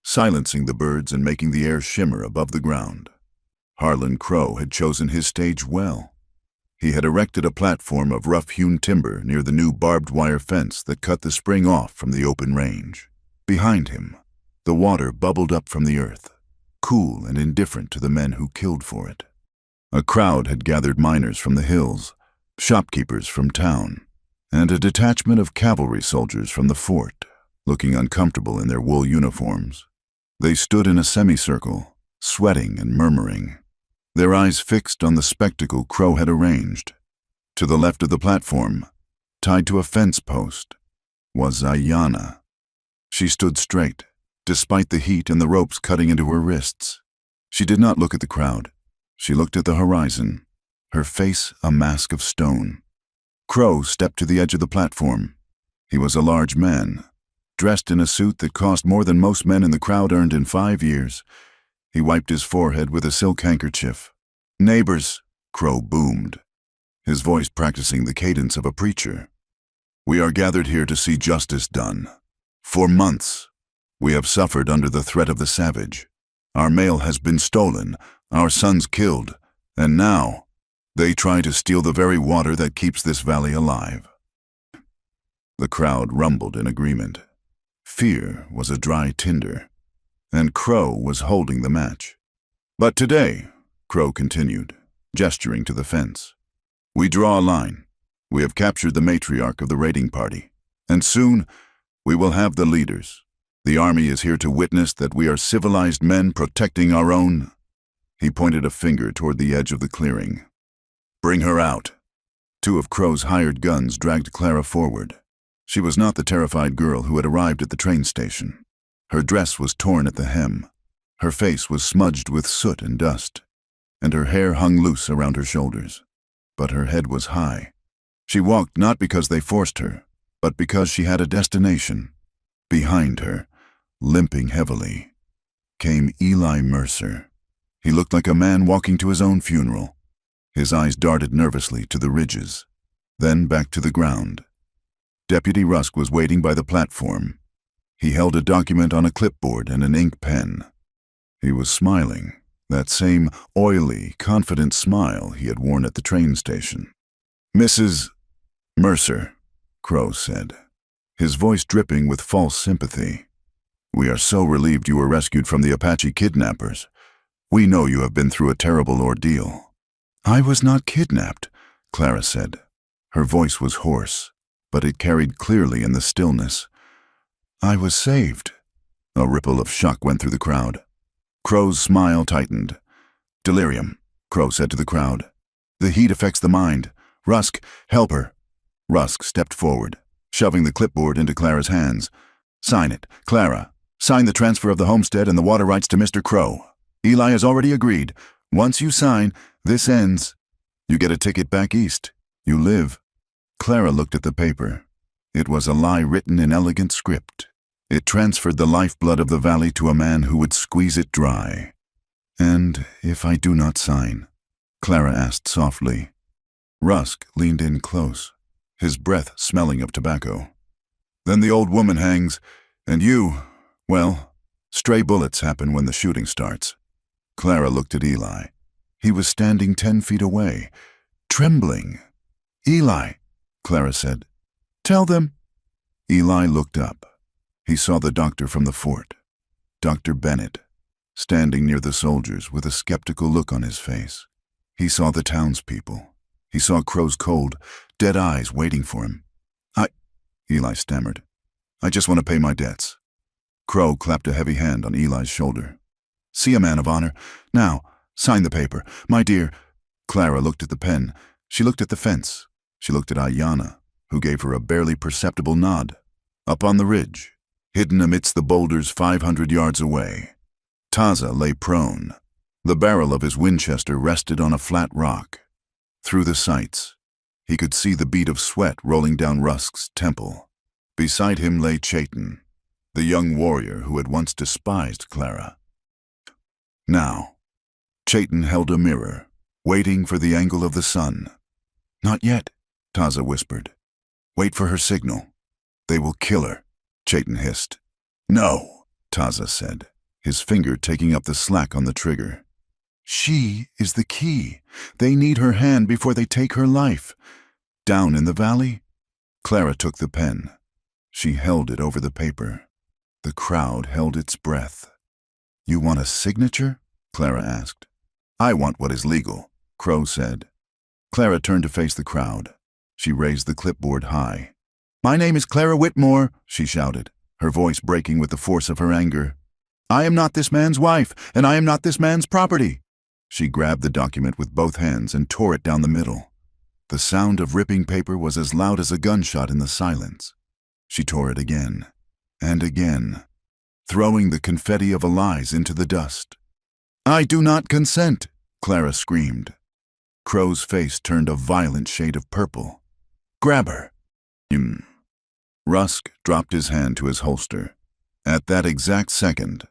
silencing the birds and making the air shimmer above the ground. Harlan Crow had chosen his stage well. He had erected a platform of rough-hewn timber near the new barbed wire fence that cut the spring off from the open range. Behind him, the water bubbled up from the earth, cool and indifferent to the men who killed for it. A crowd had gathered miners from the hills, shopkeepers from town, and a detachment of cavalry soldiers from the fort, looking uncomfortable in their wool uniforms. They stood in a semicircle, sweating and murmuring, their eyes fixed on the spectacle Crow had arranged. To the left of the platform, tied to a fence post, was Ayanna. She stood straight, despite the heat and the ropes cutting into her wrists. She did not look at the crowd. She looked at the horizon, her face a mask of stone. Crow stepped to the edge of the platform. He was a large man, dressed in a suit that cost more than most men in the crowd earned in 5 years. He wiped his forehead with a silk handkerchief. Neighbors, Crow boomed, his voice practicing the cadence of a preacher. We are gathered here to see justice done. For months, we have suffered under the threat of the savage. Our mail has been stolen, our sons killed, and now they try to steal the very water that keeps this valley alive. The crowd rumbled in agreement. Fear was a dry tinder, and Crow was holding the match. But today, Crow continued, gesturing to the fence, we draw a line. We have captured the matriarch of the raiding party, and soon we will have the leaders. The army is here to witness that we are civilized men protecting our own. He pointed a finger toward the edge of the clearing. Bring her out. 2 of Crow's hired guns dragged Clara forward. She was not the terrified girl who had arrived at the train station. Her dress was torn at the hem. Her face was smudged with soot and dust. and her hair hung loose around her shoulders. But her head was high. She walked not because they forced her, but because she had a destination. Behind her, limping heavily, came Eli Mercer. He looked like a man walking to his own funeral. His eyes darted nervously to the ridges, then back to the ground. Deputy Rusk was waiting by the platform. He held a document on a clipboard and an ink pen. He was smiling, that same oily, confident smile he had worn at the train station. "Mrs. Mercer," Crow said, his voice dripping with false sympathy. "We are so relieved you were rescued from the Apache kidnappers. We know you have been through a terrible ordeal." "I was not kidnapped," Clara said. Her voice was hoarse, but it carried clearly in the stillness. "I was saved." A ripple of shock went through the crowd. Crow's smile tightened. "Delirium," Crow said to the crowd. "The heat affects the mind. Rusk, help her." Rusk stepped forward, shoving the clipboard into Clara's hands. "Sign it, Clara. Sign the transfer of the homestead and the water rights to Mr. Crow. Eli has already agreed. Once you sign, this ends. You get a ticket back east. You live." Clara looked at the paper. It was a lie written in elegant script. It transferred the lifeblood of the valley to a man who would squeeze it dry. "And if I do not sign?" Clara asked softly. Rusk leaned in close, his breath smelling of tobacco. "Then the old woman hangs, and you, well, stray bullets happen when the shooting starts." Clara looked at Eli. He was standing 10 feet away, trembling. "Eli," Clara said, "tell them." Eli looked up. He saw the doctor from the fort, Dr. Bennett, standing near the soldiers with a skeptical look on his face. He saw the townspeople. He saw Crow's cold, dead eyes waiting for him. Eli stammered. "I just want to pay my debts." Crow clapped a heavy hand on Eli's shoulder. "See a man of honor. Now, sign the paper. My dear." Clara looked at the pen. She looked at the fence. She looked at Ayanna, who gave her a barely perceptible nod. Up on the ridge, hidden amidst the boulders 500 yards away, Taza lay prone. The barrel of his Winchester rested on a flat rock. Through the sights, he could see the bead of sweat rolling down Rusk's temple. Beside him lay Chayton, the young warrior who had once despised Clara. Now, Chayton held a mirror, waiting for the angle of the sun. "Not yet," Taza whispered. "Wait for her signal. They will kill her," Chayton hissed. "No," Taza said, his finger taking up the slack on the trigger. "She is the key. They need her hand before they take her life." Down in the valley, Clara took the pen. She held it over the paper. The crowd held its breath. "You want a signature?" Clara asked. "I want what is legal," Crow said. Clara turned to face the crowd. She raised the clipboard high. "My name is Clara Whitmore," she shouted, her voice breaking with the force of her anger. "I am not this man's wife, and I am not this man's property." She grabbed the document with both hands and tore it down the middle. The sound of ripping paper was as loud as a gunshot in the silence. She tore it again, and again, throwing the confetti of lies into the dust. "I do not consent," Clara screamed. Crow's face turned a violent shade of purple. "Grab her." Rusk dropped his hand to his holster. At that exact second,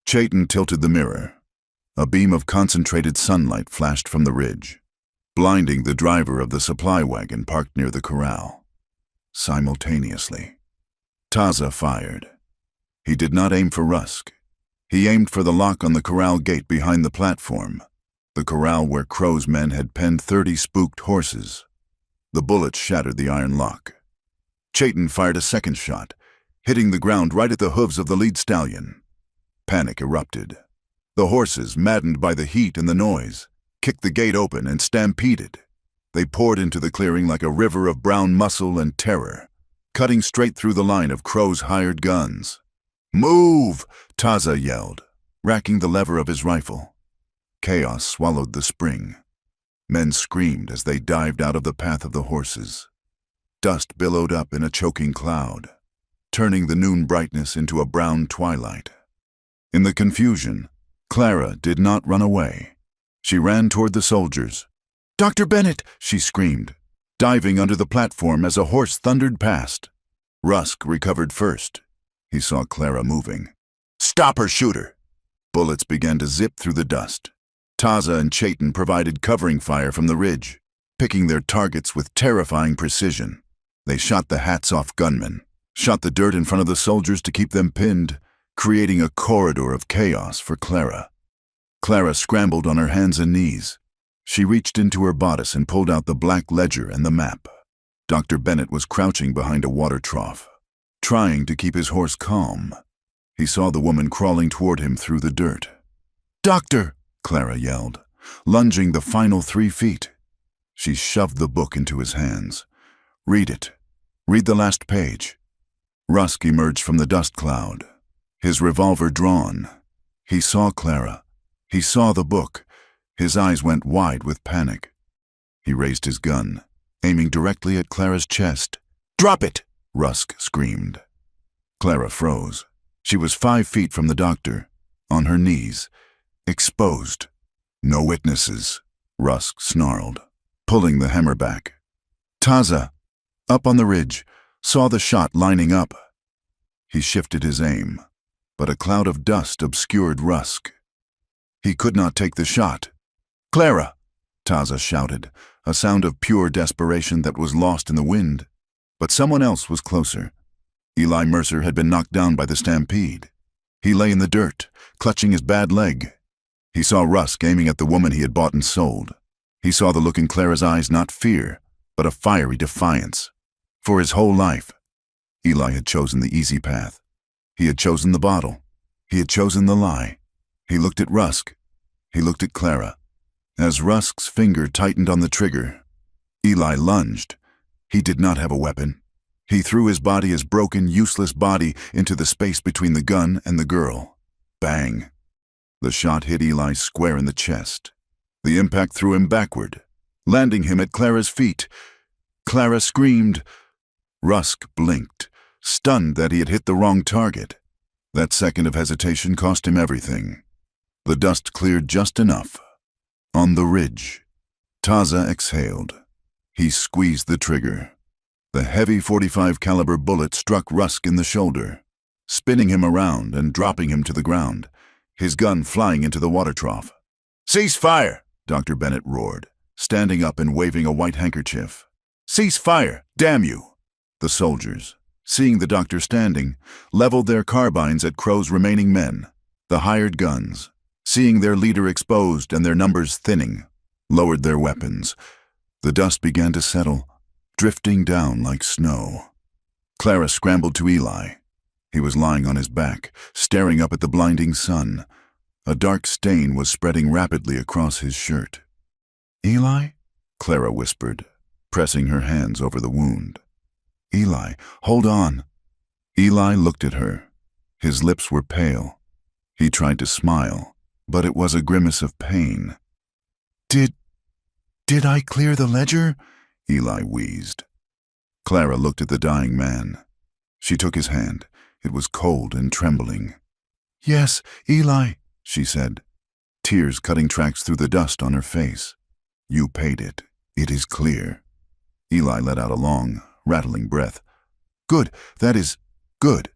Chayton tilted the mirror. A beam of concentrated sunlight flashed from the ridge, blinding the driver of the supply wagon parked near the corral. Simultaneously, Taza fired. He did not aim for Rusk. He aimed for the lock on the corral gate behind the platform, the corral where Crow's men had penned 30 spooked horses. The bullet shattered the iron lock. Chayton fired a second shot, hitting the ground right at the hooves of the lead stallion. Panic erupted. The horses, maddened by the heat and the noise, kicked the gate open and stampeded. They poured into the clearing like a river of brown muscle and terror, cutting straight through the line of Crow's hired guns. "Move!" Taza yelled, racking the lever of his rifle. Chaos swallowed the spring. Men screamed as they dived out of the path of the horses. Dust billowed up in a choking cloud, turning the noon brightness into a brown twilight. In the confusion, Clara did not run away. She ran toward the soldiers. "Dr. Bennett!" she screamed, diving under the platform as a horse thundered past. Rusk recovered first. He saw Clara moving. "Stop her, shooter!" Bullets began to zip through the dust. Taza and Chayton provided covering fire from the ridge, picking their targets with terrifying precision. They shot the hats-off gunmen, shot the dirt in front of the soldiers to keep them pinned, creating a corridor of chaos for Clara. Clara scrambled on her hands and knees. She reached into her bodice and pulled out the black ledger and the map. Dr. Bennett was crouching behind a water trough, trying to keep his horse calm. He saw the woman crawling toward him through the dirt. "Doctor!" Clara yelled, lunging the final 3 feet. She shoved the book into his hands. "Read it. Read the last page." Rusk emerged from the dust cloud, his revolver drawn. He saw Clara. He saw the book. His eyes went wide with panic. He raised his gun, aiming directly at Clara's chest. "Drop it!" Rusk screamed. Clara froze. She was 5 feet from the doctor, on her knees, exposed. "No witnesses," Rusk snarled, pulling the hammer back. Taza, up on the ridge, saw the shot lining up. He shifted his aim, but a cloud of dust obscured Rusk. He could not take the shot. "Clara!" Taza shouted, a sound of pure desperation that was lost in the wind. But someone else was closer. Eli Mercer had been knocked down by the stampede. He lay in the dirt, clutching his bad leg. He saw Rusk aiming at the woman he had bought and sold. He saw the look in Clara's eyes, not fear, but a fiery defiance. For his whole life, Eli had chosen the easy path. He had chosen the bottle. He had chosen the lie. He looked at Rusk. He looked at Clara. As Rusk's finger tightened on the trigger, Eli lunged. He did not have a weapon. He threw his body, his broken, useless body, into the space between the gun and the girl. Bang! The shot hit Eli square in the chest. The impact threw him backward, landing him at Clara's feet. Clara screamed. Rusk blinked, stunned that he had hit the wrong target. That second of hesitation cost him everything. The dust cleared just enough. On the ridge, Taza exhaled. He squeezed the trigger. The heavy .45 caliber bullet struck Rusk in the shoulder, spinning him around and dropping him to the ground, his gun flying into the water trough. "Cease fire!" Dr. Bennett roared, standing up and waving a white handkerchief. "Cease fire, damn you!" The soldiers, seeing the doctor standing, leveled their carbines at Crow's remaining men, the hired guns, seeing their leader exposed and their numbers thinning, lowered their weapons. The dust began to settle, drifting down like snow. Clara scrambled to Eli. He was lying on his back, staring up at the blinding sun. A dark stain was spreading rapidly across his shirt. "Eli?" Clara whispered, pressing her hands over the wound. "Eli, hold on." Eli looked at her. His lips were pale. He tried to smile, but it was a grimace of pain. Did I clear the ledger?" Eli wheezed. Clara looked at the dying man. She took his hand. It was cold and trembling. "Yes, Eli," she said, tears cutting tracks through the dust on her face. "You paid it. It is clear." Eli let out a long, rattling breath. "Good, that is good."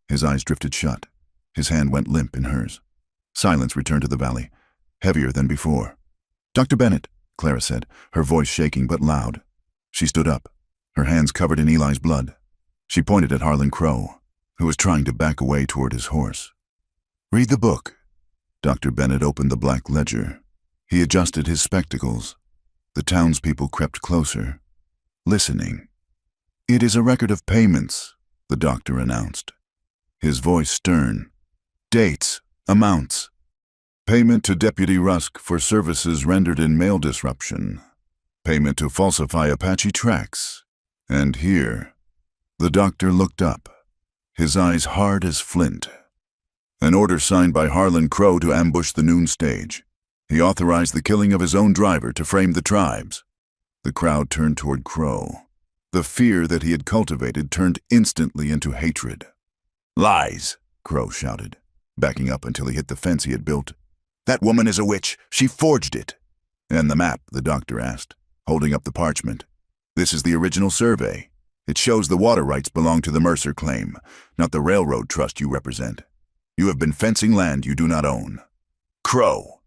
His eyes drifted shut. His hand went limp in hers. Silence returned to the valley, heavier than before. "Dr. Bennett," Clara said, her voice shaking but loud. She stood up, her hands covered in Eli's blood. She pointed at Harlan Crow, who was trying to back away toward his horse. "Read the book." Dr. Bennett opened the black ledger. He adjusted his spectacles. The townspeople crept closer, listening. "It is a record of payments," the doctor announced, his voice stern. "Dates, amounts. Payment to Deputy Rusk for services rendered in mail disruption. Payment to falsify Apache tracks. And here." The doctor looked up, his eyes hard as flint. "An order signed by Harlan Crow to ambush the noon stage. He authorized the killing of his own driver to frame the tribes." The crowd turned toward Crow. The fear that he had cultivated turned instantly into hatred. "Lies," Crow shouted, backing up until he hit the fence he had built. "That woman is a witch. She forged it." "And the map?" the doctor asked, holding up the parchment. "This is the original survey. It shows the water rights belong to the Mercer claim, not the railroad trust you represent. You have been fencing land you do not own." "Crow!"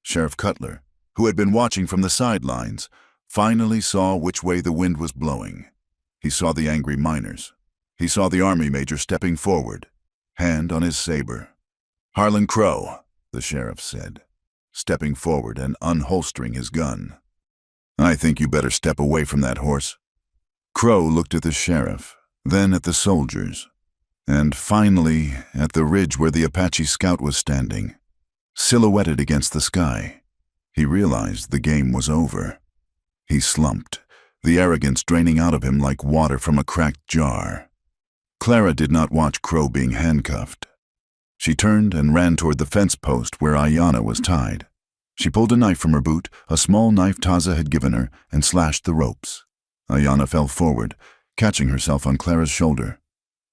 Sheriff Cutler, who had been watching from the sidelines, finally saw which way the wind was blowing. He saw the angry miners. He saw the army major stepping forward, hand on his saber. "Harlan Crow," the sheriff said, stepping forward and unholstering his gun. "I think you better step away from that horse." Crow looked at the sheriff, then at the soldiers, and finally at the ridge where the Apache scout was standing, silhouetted against the sky. He realized the game was over. He slumped, the arrogance draining out of him like water from a cracked jar. Clara did not watch Crow being handcuffed. She turned and ran toward the fence post where Ayanna was tied. She pulled a knife from her boot, a small knife Taza had given her, and slashed the ropes. Ayanna fell forward, catching herself on Clara's shoulder.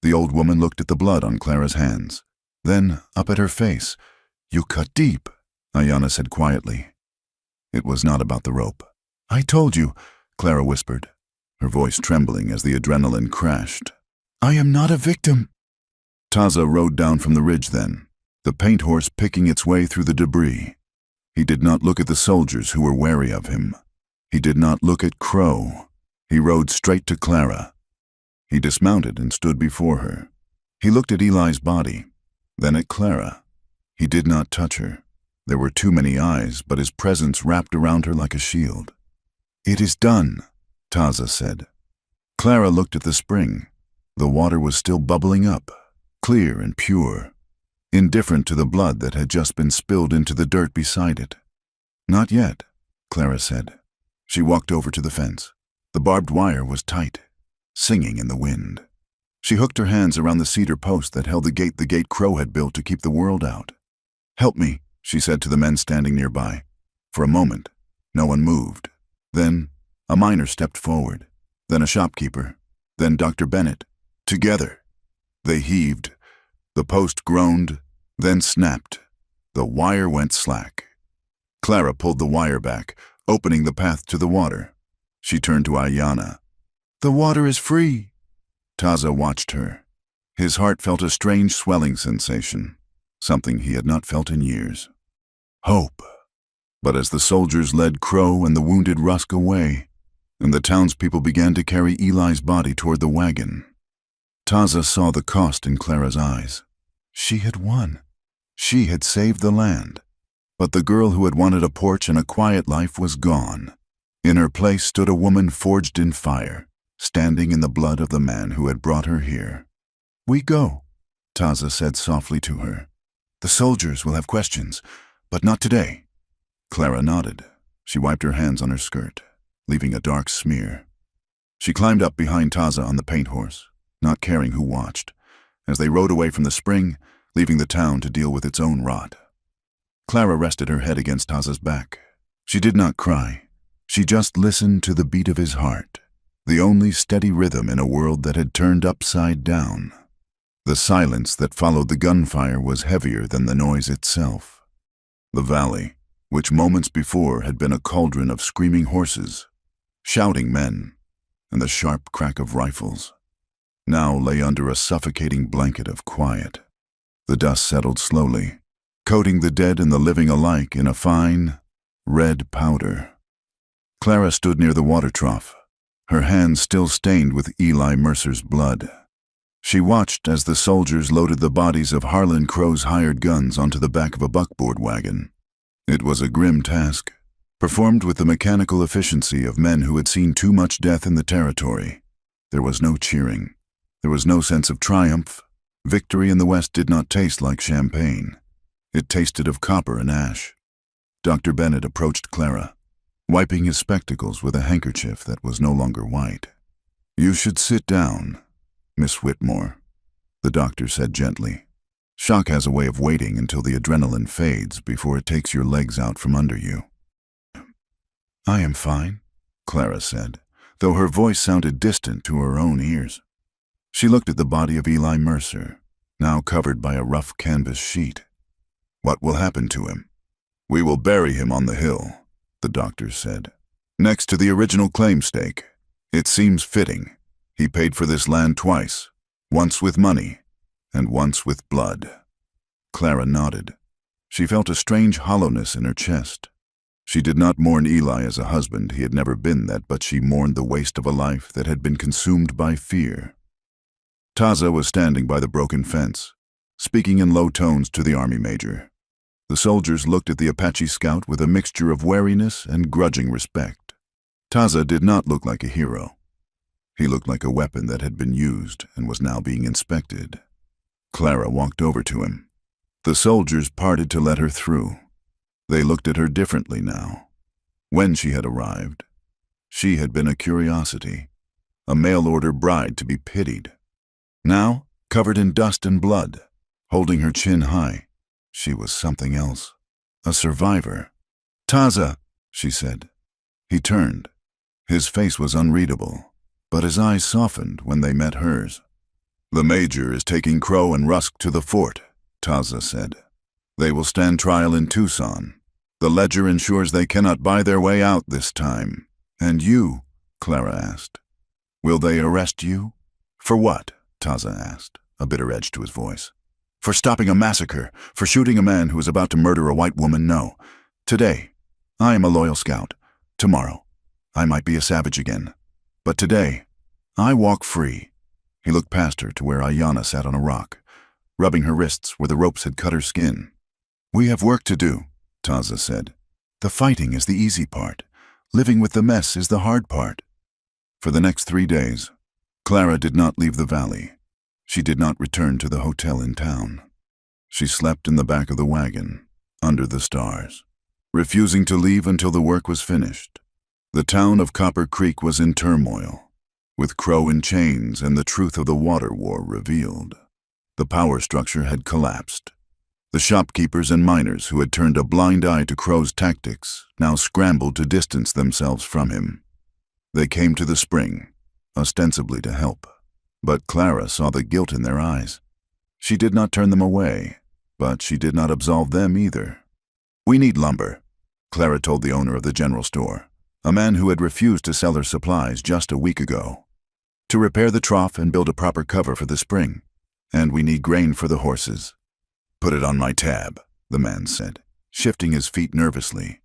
The old woman looked at the blood on Clara's hands, then up at her face. "You cut deep," Ayanna said quietly. It was not about the rope. "I told you," Clara whispered, her voice trembling as the adrenaline crashed. "I am not a victim." Taza rode down from the ridge then, the paint horse picking its way through the debris. He did not look at the soldiers who were wary of him. He did not look at Crow. He rode straight to Clara. He dismounted and stood before her. He looked at Eli's body, then at Clara. He did not touch her. There were too many eyes, but his presence wrapped around her like a shield. "It is done," Taza said. Clara looked at the spring. The water was still bubbling up, clear and pure, indifferent to the blood that had just been spilled into the dirt beside it. "Not yet," Clara said. She walked over to the fence. The barbed wire was tight, singing in the wind. She hooked her hands around the cedar post that held the gate Crow had built to keep the world out. "Help me," she said to the men standing nearby. For a moment, no one moved. Then a miner stepped forward, then a shopkeeper, then Dr. Bennett. Together, they heaved. The post groaned, then snapped. The wire went slack. Clara pulled the wire back, opening the path to the water. She turned to Ayanna. "The water is free." Taza watched her. His heart felt a strange swelling sensation, something he had not felt in years. Hope. But as the soldiers led Crow and the wounded Rusk away, and the townspeople began to carry Eli's body toward the wagon, Taza saw the cost in Clara's eyes. She had won. She had saved the land. But the girl who had wanted a porch and a quiet life was gone. In her place stood a woman forged in fire, standing in the blood of the man who had brought her here. "We go," Taza said softly to her. "The soldiers will have questions, but not today." Clara nodded. She wiped her hands on her skirt, leaving a dark smear. She climbed up behind Taza on the paint horse, not caring who watched, as they rode away from the spring, leaving the town to deal with its own rot. Clara rested her head against Taza's back. She did not cry. She just listened to the beat of his heart, the only steady rhythm in a world that had turned upside down. The silence that followed the gunfire was heavier than the noise itself. The valley, which moments before had been a cauldron of screaming horses, shouting men, and the sharp crack of rifles, now lay under a suffocating blanket of quiet. The dust settled slowly, coating the dead and the living alike in a fine, red powder. Clara stood near the water trough, her hands still stained with Eli Mercer's blood. She watched as the soldiers loaded the bodies of Harlan Crow's hired guns onto the back of a buckboard wagon. It was a grim task, performed with the mechanical efficiency of men who had seen too much death in the territory. There was no cheering. There was no sense of triumph. Victory in the West did not taste like champagne. It tasted of copper and ash. Dr. Bennett approached Clara, wiping his spectacles with a handkerchief that was no longer white. "You should sit down, Miss Whitmore," the doctor said gently. "Shock has a way of waiting until the adrenaline fades before it takes your legs out from under you." "I am fine," Clara said, though her voice sounded distant to her own ears. She looked at the body of Eli Mercer, now covered by a rough canvas sheet. "What will happen to him?" "We will bury him on the hill," the doctor said. "Next to the original claim stake. It seems fitting. He paid for this land twice, once with money, and once with blood." Clara nodded. She felt a strange hollowness in her chest. She did not mourn Eli as a husband. He had never been that, but she mourned the waste of a life that had been consumed by fear. Taza was standing by the broken fence, speaking in low tones to the army major. The soldiers looked at the Apache scout with a mixture of wariness and grudging respect. Taza did not look like a hero. He looked like a weapon that had been used and was now being inspected. Clara walked over to him. The soldiers parted to let her through. They looked at her differently now. When she had arrived, she had been a curiosity, a mail-order bride to be pitied. Now, covered in dust and blood, holding her chin high, she was something else, a survivor. "Taza," she said. He turned. His face was unreadable, but his eyes softened when they met hers. "The major is taking Crow and Rusk to the fort," Taza said. "They will stand trial in Tucson. The ledger ensures they cannot buy their way out this time." "And you?" Clara asked. "Will they arrest you?" "For what?" Taza asked, a bitter edge to his voice. "For stopping a massacre, for shooting a man who was about to murder a white woman, no. Today, I am a loyal scout. Tomorrow, I might be a savage again. But today, I walk free." He looked past her to where Ayanna sat on a rock, rubbing her wrists where the ropes had cut her skin. "We have work to do," Taza said. "The fighting is the easy part. Living with the mess is the hard part." For the next 3 days, Clara did not leave the valley. She did not return to the hotel in town. She slept in the back of the wagon, under the stars, refusing to leave until the work was finished. The town of Copper Creek was in turmoil, with Crow in chains and the truth of the water war revealed. The power structure had collapsed. The shopkeepers and miners who had turned a blind eye to Crow's tactics now scrambled to distance themselves from him. They came to the spring, ostensibly to help, but Clara saw the guilt in their eyes. She did not turn them away, but she did not absolve them either. "We need lumber," Clara told the owner of the general store, a man who had refused to sell her supplies just a week ago, "to repair the trough and build a proper cover for the spring. And we need grain for the horses." "Put it on my tab," the man said, shifting his feet nervously.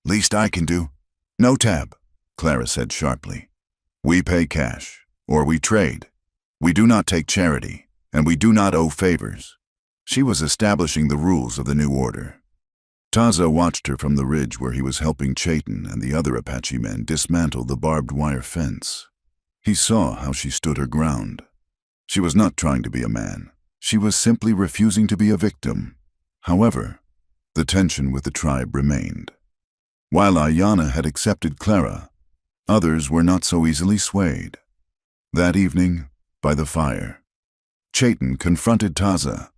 "Least I can do." "No tab," Clara said sharply. "We pay cash, or we trade. We do not take charity, and we do not owe favors." She was establishing the rules of the new order. Taza watched her from the ridge where he was helping Chayton and the other Apache men dismantle the barbed wire fence. He saw how she stood her ground. She was not trying to be a man. She was simply refusing to be a victim. However, the tension with the tribe remained. While Ayanna had accepted Clara, others were not so easily swayed. That evening, by the fire, Chayton confronted Taza.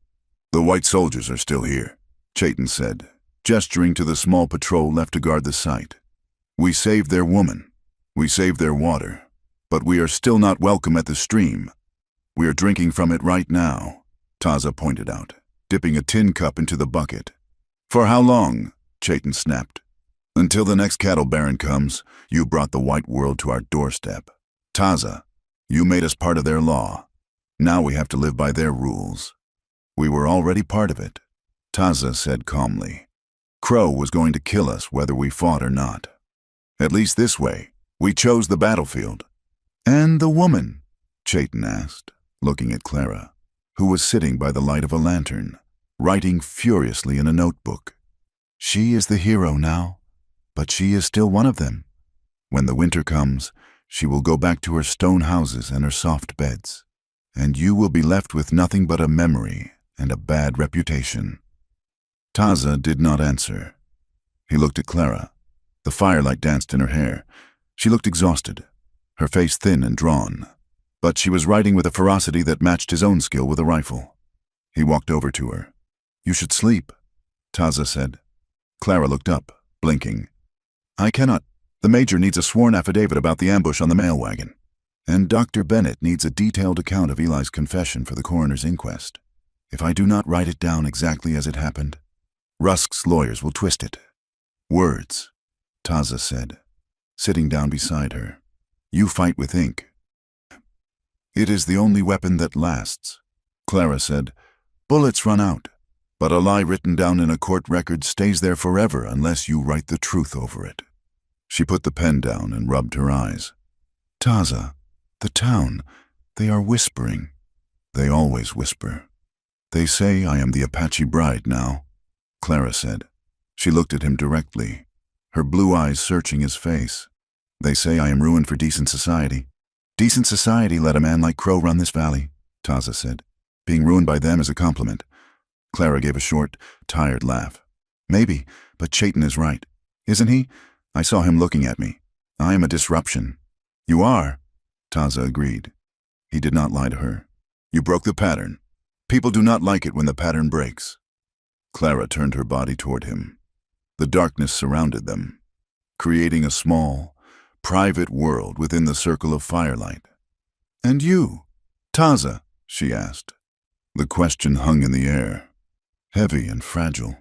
"The white soldiers are still here," Chayton said, gesturing to the small patrol left to guard the site. "We saved their woman. We saved their water. But we are still not welcome at the stream. We are drinking from it right now," Taza pointed out, dipping a tin cup into the bucket. "For how long?" Chayton snapped. "Until the next cattle baron comes. You brought the white world to our doorstep. Taza, you made us part of their law. Now we have to live by their rules." "We were already part of it," Taza said calmly. "Crow was going to kill us whether we fought or not. At least this way, we chose the battlefield." "And the woman?" Chayton asked, looking at Clara, who was sitting by the light of a lantern, writing furiously in a notebook. "She is the hero now, but she is still one of them. When the winter comes, she will go back to her stone houses and her soft beds, and you will be left with nothing but a memory and a bad reputation." Taza did not answer. He looked at Clara. The firelight danced in her hair. She looked exhausted, her face thin and drawn, but she was writing with a ferocity that matched his own skill with a rifle. He walked over to her. "You should sleep," Taza said. Clara looked up, blinking. "I cannot. The major needs a sworn affidavit about the ambush on the mail wagon, and Dr. Bennett needs a detailed account of Eli's confession for the coroner's inquest. If I do not write it down exactly as it happened, Rusk's lawyers will twist it." "Words," Taza said, sitting down beside her. You fight with ink. It is the only weapon that lasts. Clara said, bullets run out, but a lie written down in a court record stays there forever unless you write the truth over it. She put the pen down and rubbed her eyes. Taza, the town, they are whispering. They always whisper. They say I am the Apache bride now, Clara said. She looked at him directly, her blue eyes searching his face. They say I am ruined for decent society. Decent society let a man like Crow run this valley, Taza said. Being ruined by them is a compliment. Clara gave a short, tired laugh. Maybe, but Chayton is right. Isn't he? I saw him looking at me. I am a disruption. You are, Taza agreed. He did not lie to her. You broke the pattern. People do not like it when the pattern breaks. Clara turned her body toward him. The darkness surrounded them, creating a small, private world within the circle of firelight. And you, Taza? She asked. The question hung in the air, heavy and fragile.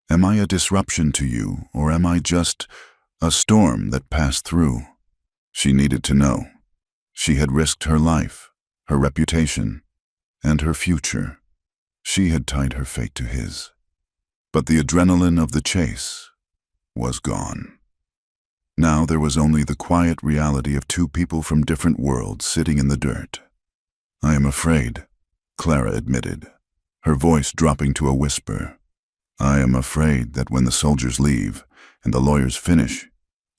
Am I a disruption to you, or am I just a storm that passed through? She needed to know. She had risked her life, her reputation, and her future. She had tied her fate to his. But the adrenaline of the chase was gone. Now there was only the quiet reality of two people from different worlds sitting in the dirt. I am afraid, Clara admitted, her voice dropping to a whisper. I am afraid that when the soldiers leave and the lawyers finish,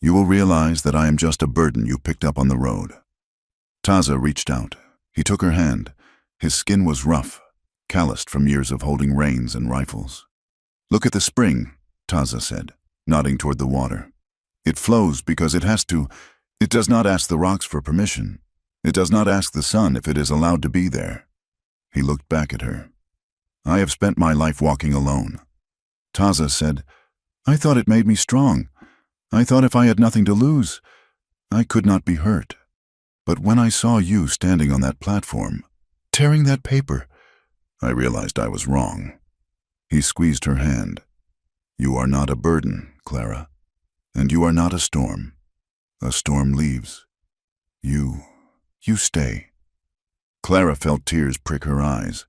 you will realize that I am just a burden you picked up on the road. Taza reached out. He took her hand. His skin was rough, calloused from years of holding reins and rifles. Look at the spring, Taza said, nodding toward the water. It flows because it has to. It does not ask the rocks for permission. It does not ask the sun if it is allowed to be there. He looked back at her. I have spent my life walking alone. Taza said, I thought it made me strong. I thought if I had nothing to lose, I could not be hurt. But when I saw you standing on that platform, tearing that paper, I realized I was wrong. He squeezed her hand. You are not a burden, Clara, and you are not a storm. A storm leaves. You stay. Clara felt tears prick her eyes.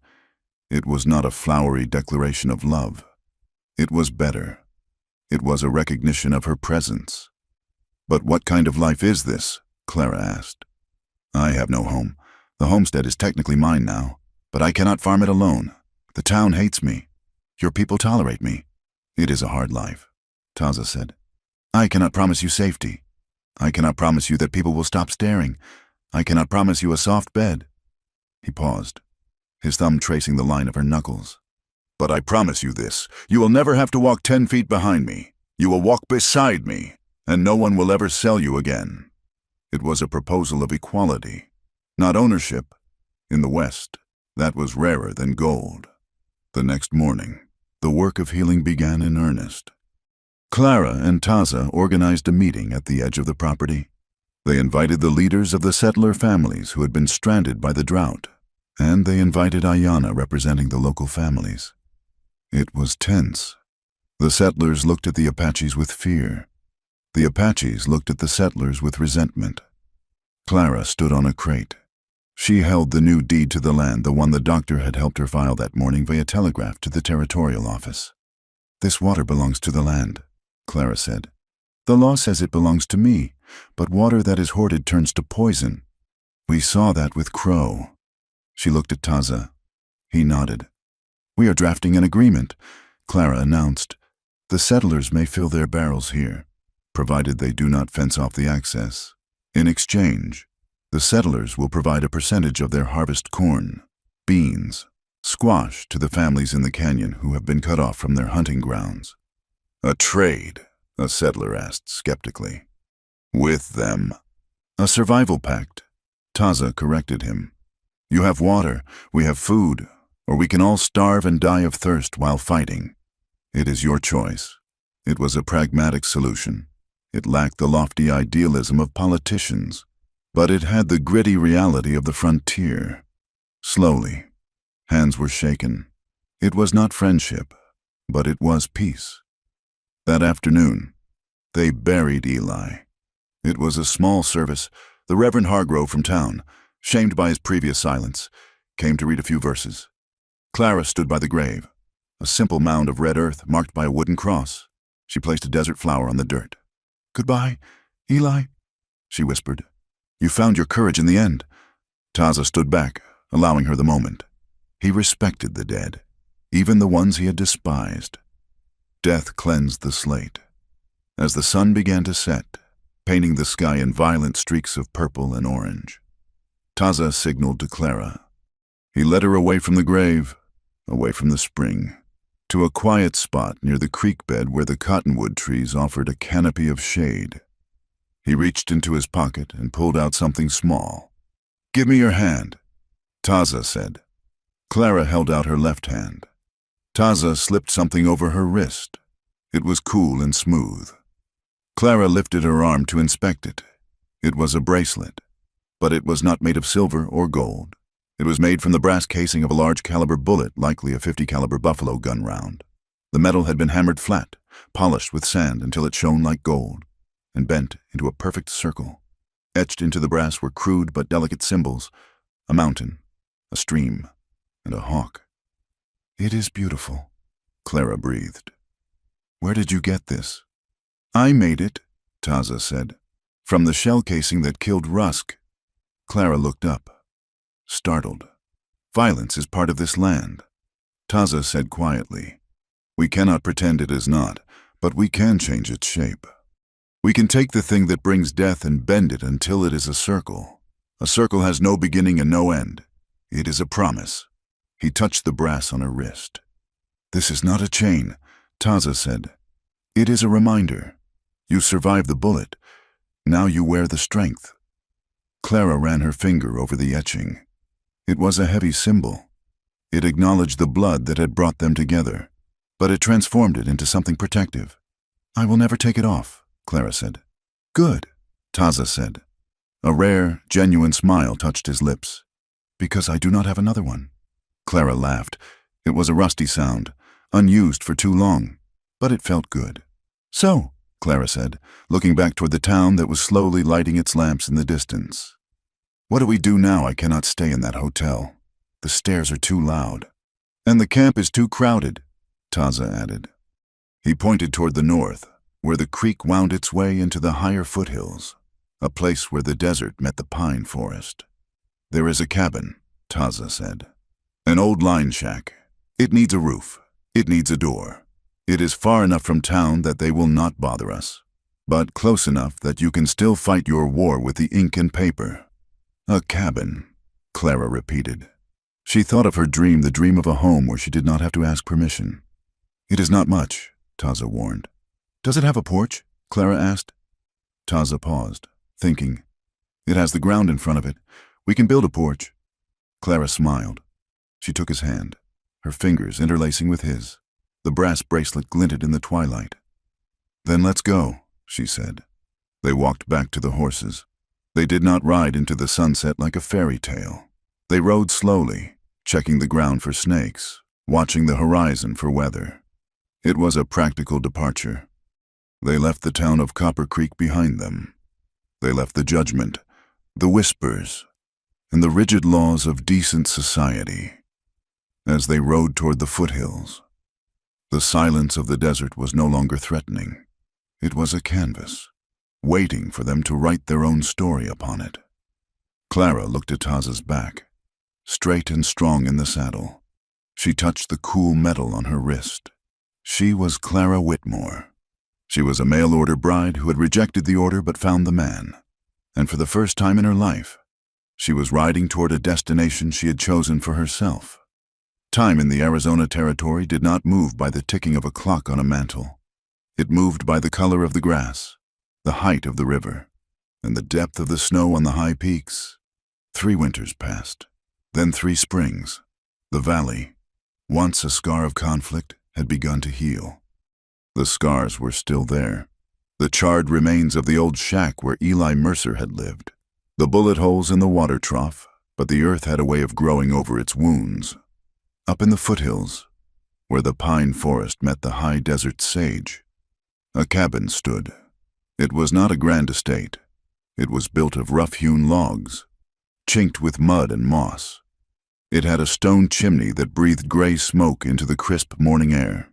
It was not a flowery declaration of love. It was better. It was a recognition of her presence. But what kind of life is this? Clara asked. I have no home. The homestead is technically mine now, but I cannot farm it alone. The town hates me. Your people tolerate me. It is a hard life, Taza said. I cannot promise you safety. I cannot promise you that people will stop staring. I cannot promise you a soft bed. He paused, his thumb tracing the line of her knuckles. But I promise you this, you will never have to walk 10 feet behind me. You will walk beside me, and no one will ever sell you again. It was a proposal of equality, not ownership. In the West, that was rarer than gold. The next morning, the work of healing began in earnest. Clara and Taza organized a meeting at the edge of the property. They invited the leaders of the settler families who had been stranded by the drought, and they invited Ayanna representing the local families. It was tense. The settlers looked at the Apaches with fear. The Apaches looked at the settlers with resentment. Clara stood on a crate. She held the new deed to the land, the one the doctor had helped her file that morning via telegraph to the territorial office. This water belongs to the land, Clara said. The law says it belongs to me, but water that is hoarded turns to poison. We saw that with Crow. She looked at Taza. He nodded. We are drafting an agreement, Clara announced. The settlers may fill their barrels here, provided they do not fence off the access. In exchange, the settlers will provide a percentage of their harvest corn, beans, squash to the families in the canyon who have been cut off from their hunting grounds. A trade, a settler asked skeptically. With them. A survival pact, Taza corrected him. You have water, we have food, or we can all starve and die of thirst while fighting. It is your choice. It was a pragmatic solution. It lacked the lofty idealism of politicians, but it had the gritty reality of the frontier. Slowly, hands were shaken. It was not friendship, but it was peace. That afternoon, They buried Eli. It was a small service. The Reverend Hargrove from town, shamed by his previous silence, came to read a few verses. Clara stood by the grave, a simple mound of red earth marked by a wooden cross. She placed a desert flower on the dirt. "Goodbye, Eli," she whispered. "You found your courage in the end." Taza stood back, allowing her the moment. He respected the dead, even the ones he had despised. Death cleansed the slate. As the sun began to set, painting the sky in violent streaks of purple and orange, Taza signaled to Clara. He led her away from the grave, away from the spring, to a quiet spot near the creek bed where the cottonwood trees offered a canopy of shade. He reached into his pocket and pulled out something small. "Give me your hand," Taza said. Clara held out her left hand. Taza slipped something over her wrist. It was cool and smooth. Clara lifted her arm to inspect it. It was a bracelet, but it was not made of silver or gold. It was made from the brass casing of a large caliber bullet, likely a .50 caliber buffalo gun round. The metal had been hammered flat, polished with sand until it shone like gold, and bent into a perfect circle. Etched into the brass were crude but delicate symbols: a mountain, a stream, and a hawk. "It is beautiful," Clara breathed. "Where did you get this?" "I made it," Taza said. "From the shell casing that killed Rusk." Clara looked up, startled. "Violence is part of this land," Taza said quietly. "We cannot pretend it is not, but we can change its shape. We can take the thing that brings death and bend it until it is a circle. A circle has no beginning and no end. It is a promise." He touched the brass on her wrist. "This is not a chain," Taza said. "It is a reminder. You survived the bullet. Now you wear the strength." Clara ran her finger over the etching. It was a heavy symbol. It acknowledged the blood that had brought them together, but it transformed it into something protective. "I will never take it off," Clara said. "Good," Taza said. A rare, genuine smile touched his lips. "Because I do not have another one." Clara laughed. It was a rusty sound, unused for too long, but it felt good. "So," Clara said, looking back toward the town that was slowly lighting its lamps in the distance. "What do we do now? I cannot stay in that hotel. The stairs are too loud. And the camp is too crowded," Taza added. He pointed toward the north, where the creek wound its way into the higher foothills, a place where the desert met the pine forest. "There is a cabin," Taza said. "An old line shack. It needs a roof. It needs a door. It is far enough from town that they will not bother us, but close enough that you can still fight your war with the ink and paper." "A cabin," Clara repeated. She thought of her dream, the dream of a home where she did not have to ask permission. "It is not much," Taza warned. "Does it have a porch?" Clara asked. Taza paused, thinking. "It has the ground in front of it. We can build a porch." Clara smiled. She took his hand, her fingers interlacing with his. The brass bracelet glinted in the twilight. "Then let's go," she said. They walked back to the horses. They did not ride into the sunset like a fairy tale. They rode slowly, checking the ground for snakes, watching the horizon for weather. It was a practical departure. They left the town of Copper Creek behind them. They left the judgment, the whispers, and the rigid laws of decent society. As they rode toward the foothills, the silence of the desert was no longer threatening. It was a canvas, waiting for them to write their own story upon it. Clara looked at Taza's back, straight and strong in the saddle. She touched the cool metal on her wrist. She was Clara Whitmore. She was a mail-order bride who had rejected the order but found the man. And for the first time in her life, she was riding toward a destination she had chosen for herself. Time in the Arizona territory did not move by the ticking of a clock on a mantle. It moved by the color of the grass, the height of the river, and the depth of the snow on the high peaks. 3 winters passed, then 3 springs. The valley, once a scar of conflict, had begun to heal. The scars were still there. The charred remains of the old shack where Eli Mercer had lived. The bullet holes in the water trough, but the earth had a way of growing over its wounds. Up in the foothills, where the pine forest met the high desert sage, a cabin stood, It was not a grand estate. It was built of rough-hewn logs, chinked with mud and moss. It had a stone chimney that breathed gray smoke into the crisp morning air.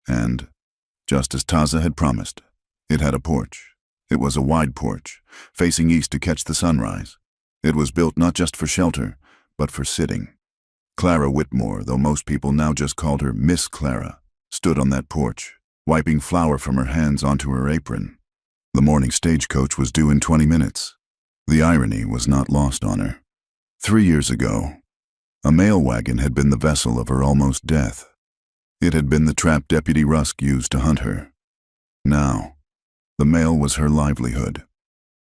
And, just as Taza had promised, it had a porch. It was a wide porch, facing east to catch the sunrise. It was built not just for shelter, but for sitting. Clara Whitmore, though most people now just called her Miss Clara, stood on that porch, wiping flour from her hands onto her apron. The morning stagecoach was due in 20 minutes. The irony was not lost on her. 3 years ago, a mail wagon had been the vessel of her almost death. It had been the trap Deputy Rusk used to hunt her. Now, the mail was her livelihood.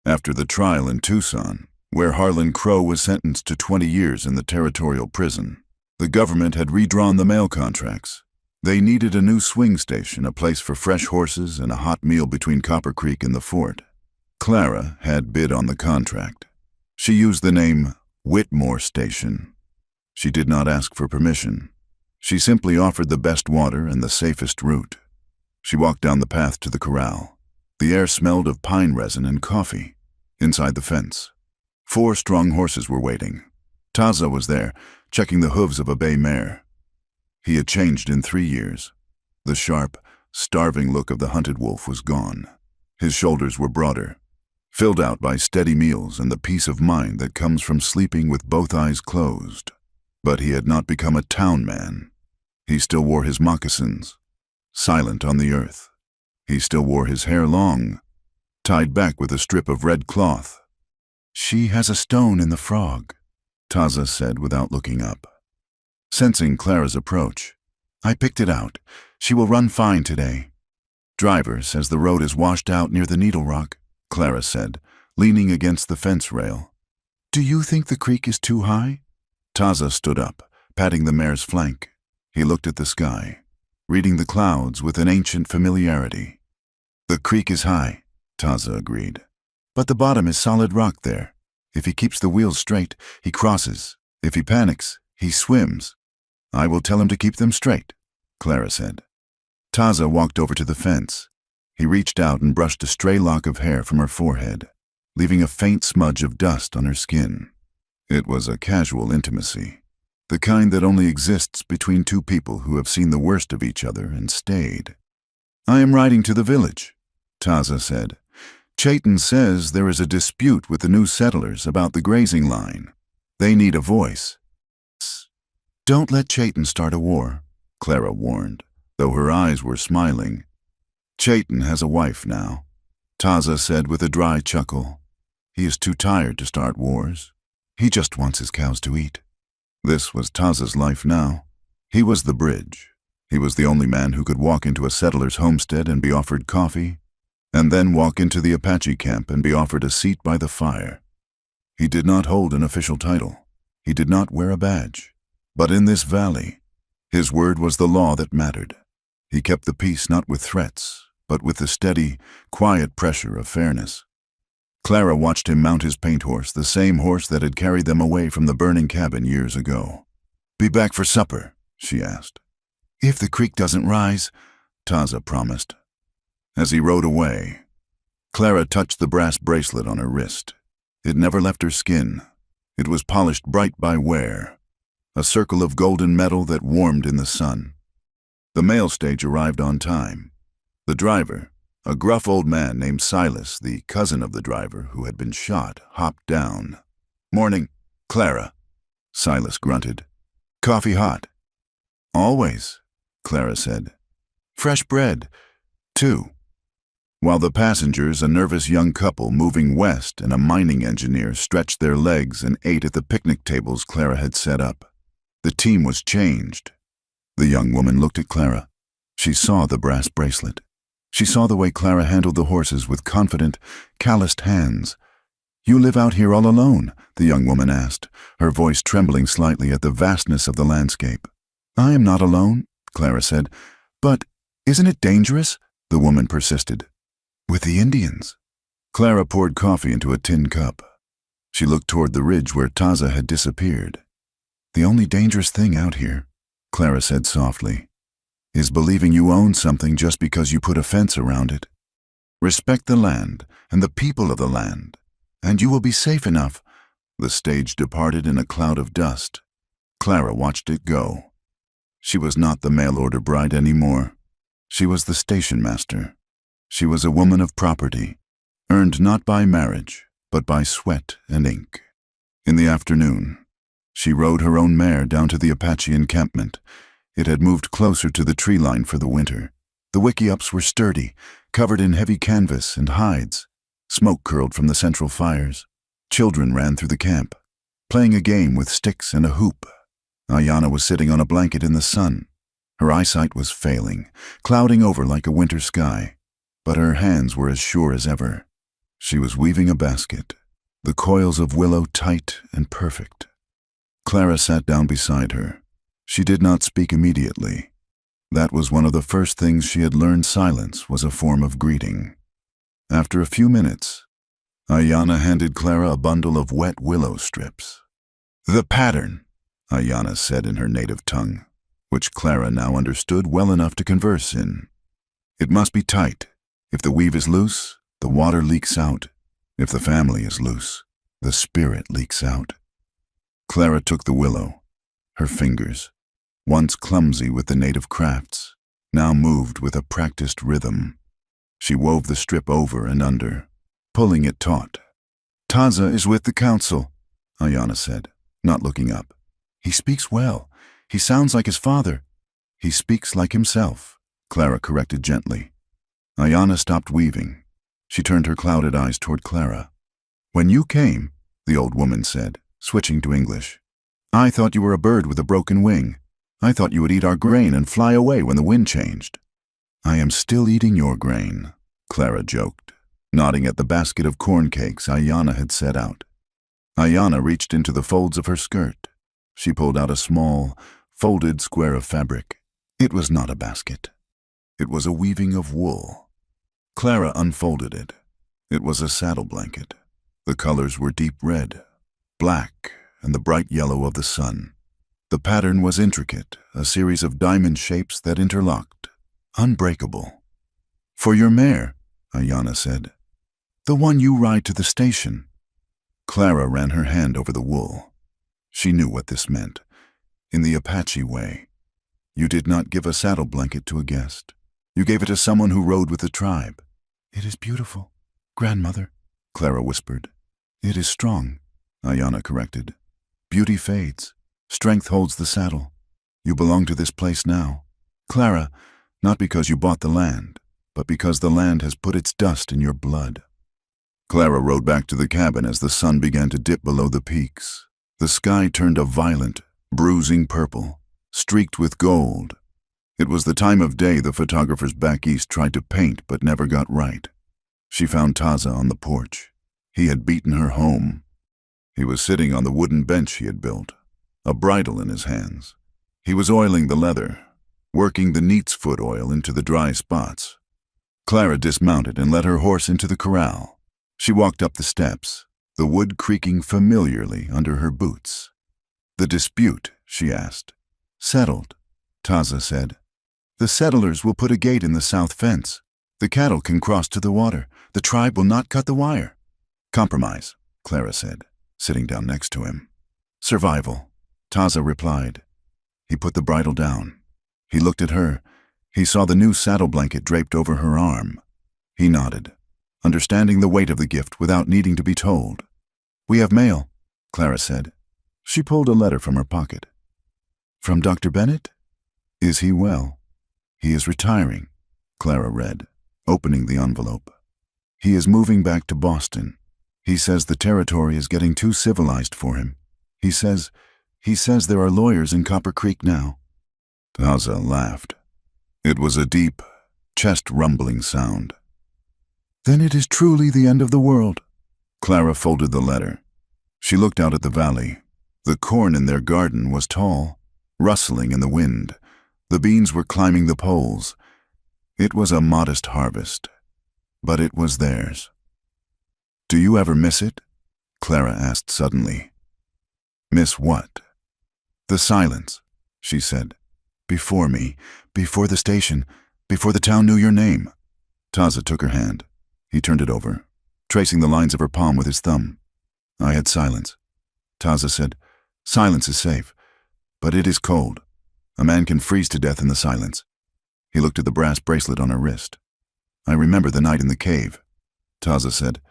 After the trial in Tucson, where Harlan Crow was sentenced to 20 years in the territorial prison, the government had redrawn the mail contracts. They needed a new swing station, a place for fresh horses, and a hot meal between Copper Creek and the fort. Clara had bid on the contract. She used the name Whitmore Station. She did not ask for permission. She simply offered the best water and the safest route. She walked down the path to the corral. The air smelled of pine resin and coffee. Inside the fence, 4 strong horses were waiting. Taza was there, checking the hooves of a bay mare. He had changed in 3 years. The sharp, starving look of the hunted wolf was gone. His shoulders were broader, filled out by steady meals and the peace of mind that comes from sleeping with both eyes closed. But he had not become a town man. He still wore his moccasins, silent on the earth. He still wore his hair long, tied back with a strip of red cloth. "She has a stone in the frog," Taza said without looking up. Sensing Clara's approach, "I picked it out. She will run fine today." "Driver says the road is washed out near the Needle Rock," Clara said, leaning against the fence rail. "Do you think the creek is too high?" Taza stood up, patting the mare's flank. He looked at the sky, reading the clouds with an ancient familiarity. "The creek is high," Taza agreed. "But the bottom is solid rock there. If he keeps the wheels straight, he crosses. If he panics, he swims." "I will tell him to keep them straight," Clara said. Taza walked over to the fence. He reached out and brushed a stray lock of hair from her forehead, leaving a faint smudge of dust on her skin. It was a casual intimacy, the kind that only exists between 2 people who have seen the worst of each other and stayed. "I am riding to the village," Taza said. "Chayton says there is a dispute with the new settlers about the grazing line. They need a voice." "Don't let Chayton start a war," Clara warned, though her eyes were smiling. "Chayton has a wife now," Taza said with a dry chuckle. "He is too tired to start wars. He just wants his cows to eat." This was Taza's life now. He was the bridge. He was the only man who could walk into a settler's homestead and be offered coffee, and then walk into the Apache camp and be offered a seat by the fire. He did not hold an official title. He did not wear a badge. But in this valley, his word was the law that mattered. He kept the peace not with threats, but with the steady, quiet pressure of fairness. Clara watched him mount his paint horse, the same horse that had carried them away from the burning cabin years ago. "Be back for supper?" she asked. "If the creek doesn't rise," Taza promised. As he rode away, Clara touched the brass bracelet on her wrist. It never left her skin. It was polished bright by wear, a circle of golden metal that warmed in the sun. The mail stage arrived on time. The driver, a gruff old man named Silas, the cousin of the driver who had been shot, hopped down. "Morning, Clara," Silas grunted. "Coffee hot?" "Always," Clara said. "Fresh bread, too." While the passengers, a nervous young couple moving west and a mining engineer, stretched their legs and ate at the picnic tables Clara had set up. The team was changed. The young woman looked at Clara. She saw the brass bracelet. She saw the way Clara handled the horses with confident, calloused hands. "You live out here all alone?" the young woman asked, her voice trembling slightly at the vastness of the landscape. "I am not alone," Clara said. "But isn't it dangerous?" the woman persisted. "With the Indians." Clara poured coffee into a tin cup. She looked toward the ridge where Taza had disappeared. "The only dangerous thing out here," Clara said softly, "is believing you own something just because you put a fence around it." Respect the land and the people of the land, and you will be safe enough." The stage departed in a cloud of dust. Clara watched it go. She was not the mail-order bride anymore. She was the station master. She was a woman of property, earned not by marriage, but by sweat and ink. In the afternoon, she rode her own mare down to the Apache encampment. It had moved closer to the tree line for the winter. The wickiups were sturdy, covered in heavy canvas and hides. Smoke curled from the central fires. Children ran through the camp, playing a game with sticks and a hoop. Ayanna was sitting on a blanket in the sun. Her eyesight was failing, clouding over like a winter sky, but her hands were as sure as ever. She was weaving a basket, the coils of willow tight and perfect. Clara sat down beside her. She did not speak immediately. That was one of the first things she had learned. Silence was a form of greeting. After a few minutes, Ayanna handed Clara a bundle of wet willow strips. "The pattern," Ayanna said in her native tongue, which Clara now understood well enough to converse in. "It must be tight. If the weave is loose, the water leaks out. If the family is loose, the spirit leaks out." Clara took the willow. Her fingers, once clumsy with the native crafts, now moved with a practiced rhythm. She wove the strip over and under, pulling it taut. "Taza is with the council," Ayanna said, not looking up. "He speaks well. He sounds like his father." "He speaks like himself," Clara corrected gently. Ayanna stopped weaving. She turned her clouded eyes toward Clara. "When you came," the old woman said, switching to English, "I thought you were a bird with a broken wing. I thought you would eat our grain and fly away when the wind changed." "I am still eating your grain," Clara joked, nodding at the basket of corn cakes Ayanna had set out. Ayanna reached into the folds of her skirt. She pulled out a small, folded square of fabric. It was not a basket. It was a weaving of wool. Clara unfolded it. It was a saddle blanket. The colors were deep red, black, and the bright yellow of the sun. The pattern was intricate, a series of diamond shapes that interlocked, unbreakable. "For your mare," Ayanna said. "The one you ride to the station." Clara ran her hand over the wool. She knew what this meant. In the Apache way, you did not give a saddle blanket to a guest. You gave it to someone who rode with the tribe. "It is beautiful, grandmother," Clara whispered. "It is strong," Ayanna corrected. "Beauty fades. Strength holds the saddle. You belong to this place now, Clara, not because you bought the land, but because the land has put its dust in your blood." Clara rode back to the cabin as the sun began to dip below the peaks. The sky turned a violent, bruising purple, streaked with gold. It was the time of day the photographers back east tried to paint but never got right. She found Taza on the porch. He had beaten her home. He was sitting on the wooden bench he had built, a bridle in his hands. He was oiling the leather, working the neat's foot oil into the dry spots. Clara dismounted and led her horse into the corral. She walked up the steps, the wood creaking familiarly under her boots. "The dispute," she asked. "Settled," Taza said. "The settlers will put a gate in the south fence. The cattle can cross to the water. The tribe will not cut the wire." "Compromise," Clara said, sitting down next to him. "Survival," Taza replied. He put the bridle down. He looked at her. He saw the new saddle blanket draped over her arm. He nodded, understanding the weight of the gift without needing to be told. "We have mail," Clara said. She pulled a letter from her pocket. "From Dr. Bennett? Is he well?" "He is retiring," Clara read, opening the envelope. "He is moving back to Boston. He says the territory is getting too civilized for him. He says there are lawyers in Copper Creek now." Taza laughed. It was a deep, chest-rumbling sound. "Then it is truly the end of the world." Clara folded the letter. She looked out at the valley. The corn in their garden was tall, rustling in the wind. The beans were climbing the poles. It was a modest harvest, but it was theirs. "Do you ever miss it?" Clara asked suddenly. "Miss what?" "The silence," she said. "Before me, before the station, before the town knew your name." Taza took her hand. He turned it over, tracing the lines of her palm with his thumb. I had silence. Taza said, "Silence is safe, but it is cold. A man can freeze to death in the silence." He looked at the brass bracelet on her wrist. "I remember the night in the cave," Taza said.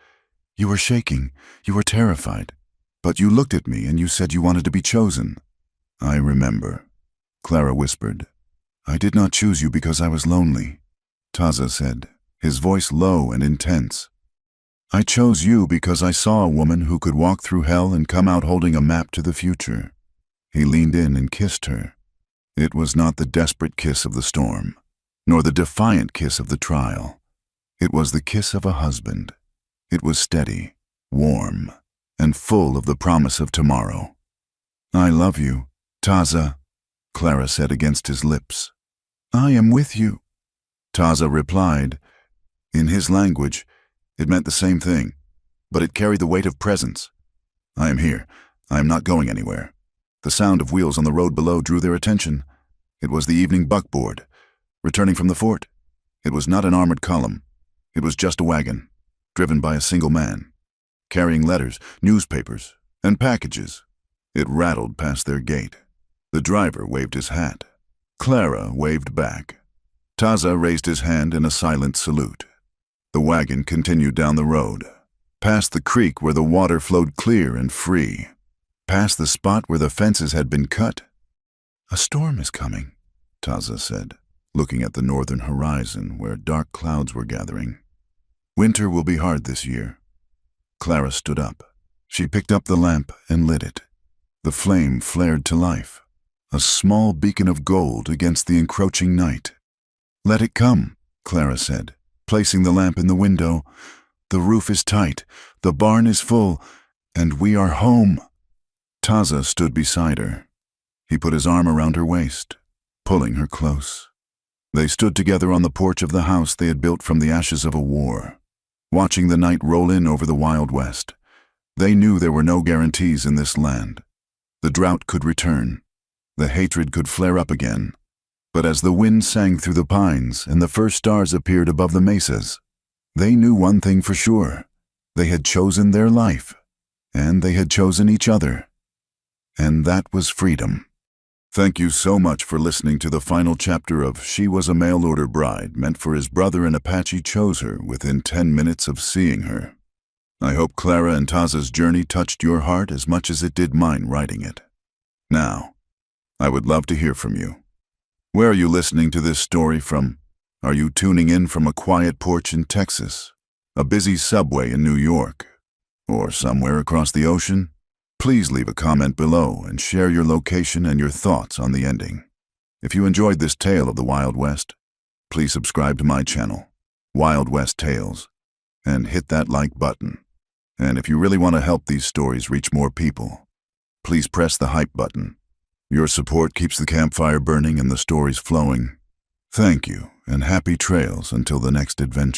"You were shaking. You were terrified. But you looked at me and you said you wanted to be chosen." "I remember," Clara whispered. "I did not choose you because I was lonely," Taza said, his voice low and intense. "I chose you because I saw a woman who could walk through hell and come out holding a map to the future." He leaned in and kissed her. It was not the desperate kiss of the storm, nor the defiant kiss of the trial. It was the kiss of a husband. It was steady, warm, and full of the promise of tomorrow. "I love you, Taza," Clara said against his lips. "I am with you," Taza replied. In his language, it meant the same thing, but it carried the weight of presence. "I am here. I am not going anywhere." The sound of wheels on the road below drew their attention. It was the evening buckboard, returning from the fort. It was not an armored column. It was just a wagon, driven by a single man, carrying letters, newspapers, and packages. It rattled past their gate. The driver waved his hat. Clara waved back. Taza raised his hand in a silent salute. The wagon continued down the road, past the creek where the water flowed clear and free, past the spot where the fences had been cut. "A storm is coming," Taza said, looking at the northern horizon where dark clouds were gathering. "Winter will be hard this year." Clara stood up. She picked up the lamp and lit it. The flame flared to life, a small beacon of gold against the encroaching night. "Let it come," Clara said, placing the lamp in the window. "The roof is tight, the barn is full, and we are home." Taza stood beside her. He put his arm around her waist, pulling her close. They stood together on the porch of the house they had built from the ashes of a war, watching the night roll in over the Wild West. They knew there were no guarantees in this land. The drought could return. The hatred could flare up again. But as the wind sang through the pines and the first stars appeared above the mesas, they knew one thing for sure. They had chosen their life, and they had chosen each other. And that was freedom. Thank you so much for listening to the final chapter of She Was a Mail-Order Bride, meant for his brother, and Apache chose her within 10 minutes of seeing her. I hope Clara and Taza's journey touched your heart as much as it did mine writing it. Now, I would love to hear from you. Where are you listening to this story from? Are you tuning in from a quiet porch in Texas, a busy subway in New York, or somewhere across the ocean? Please leave a comment below and share your location and your thoughts on the ending. If you enjoyed this tale of the Wild West, please subscribe to my channel, Wild West Tales, and hit that like button. And if you really want to help these stories reach more people, please press the hype button. Your support keeps the campfire burning and the stories flowing. Thank you, and happy trails until the next adventure.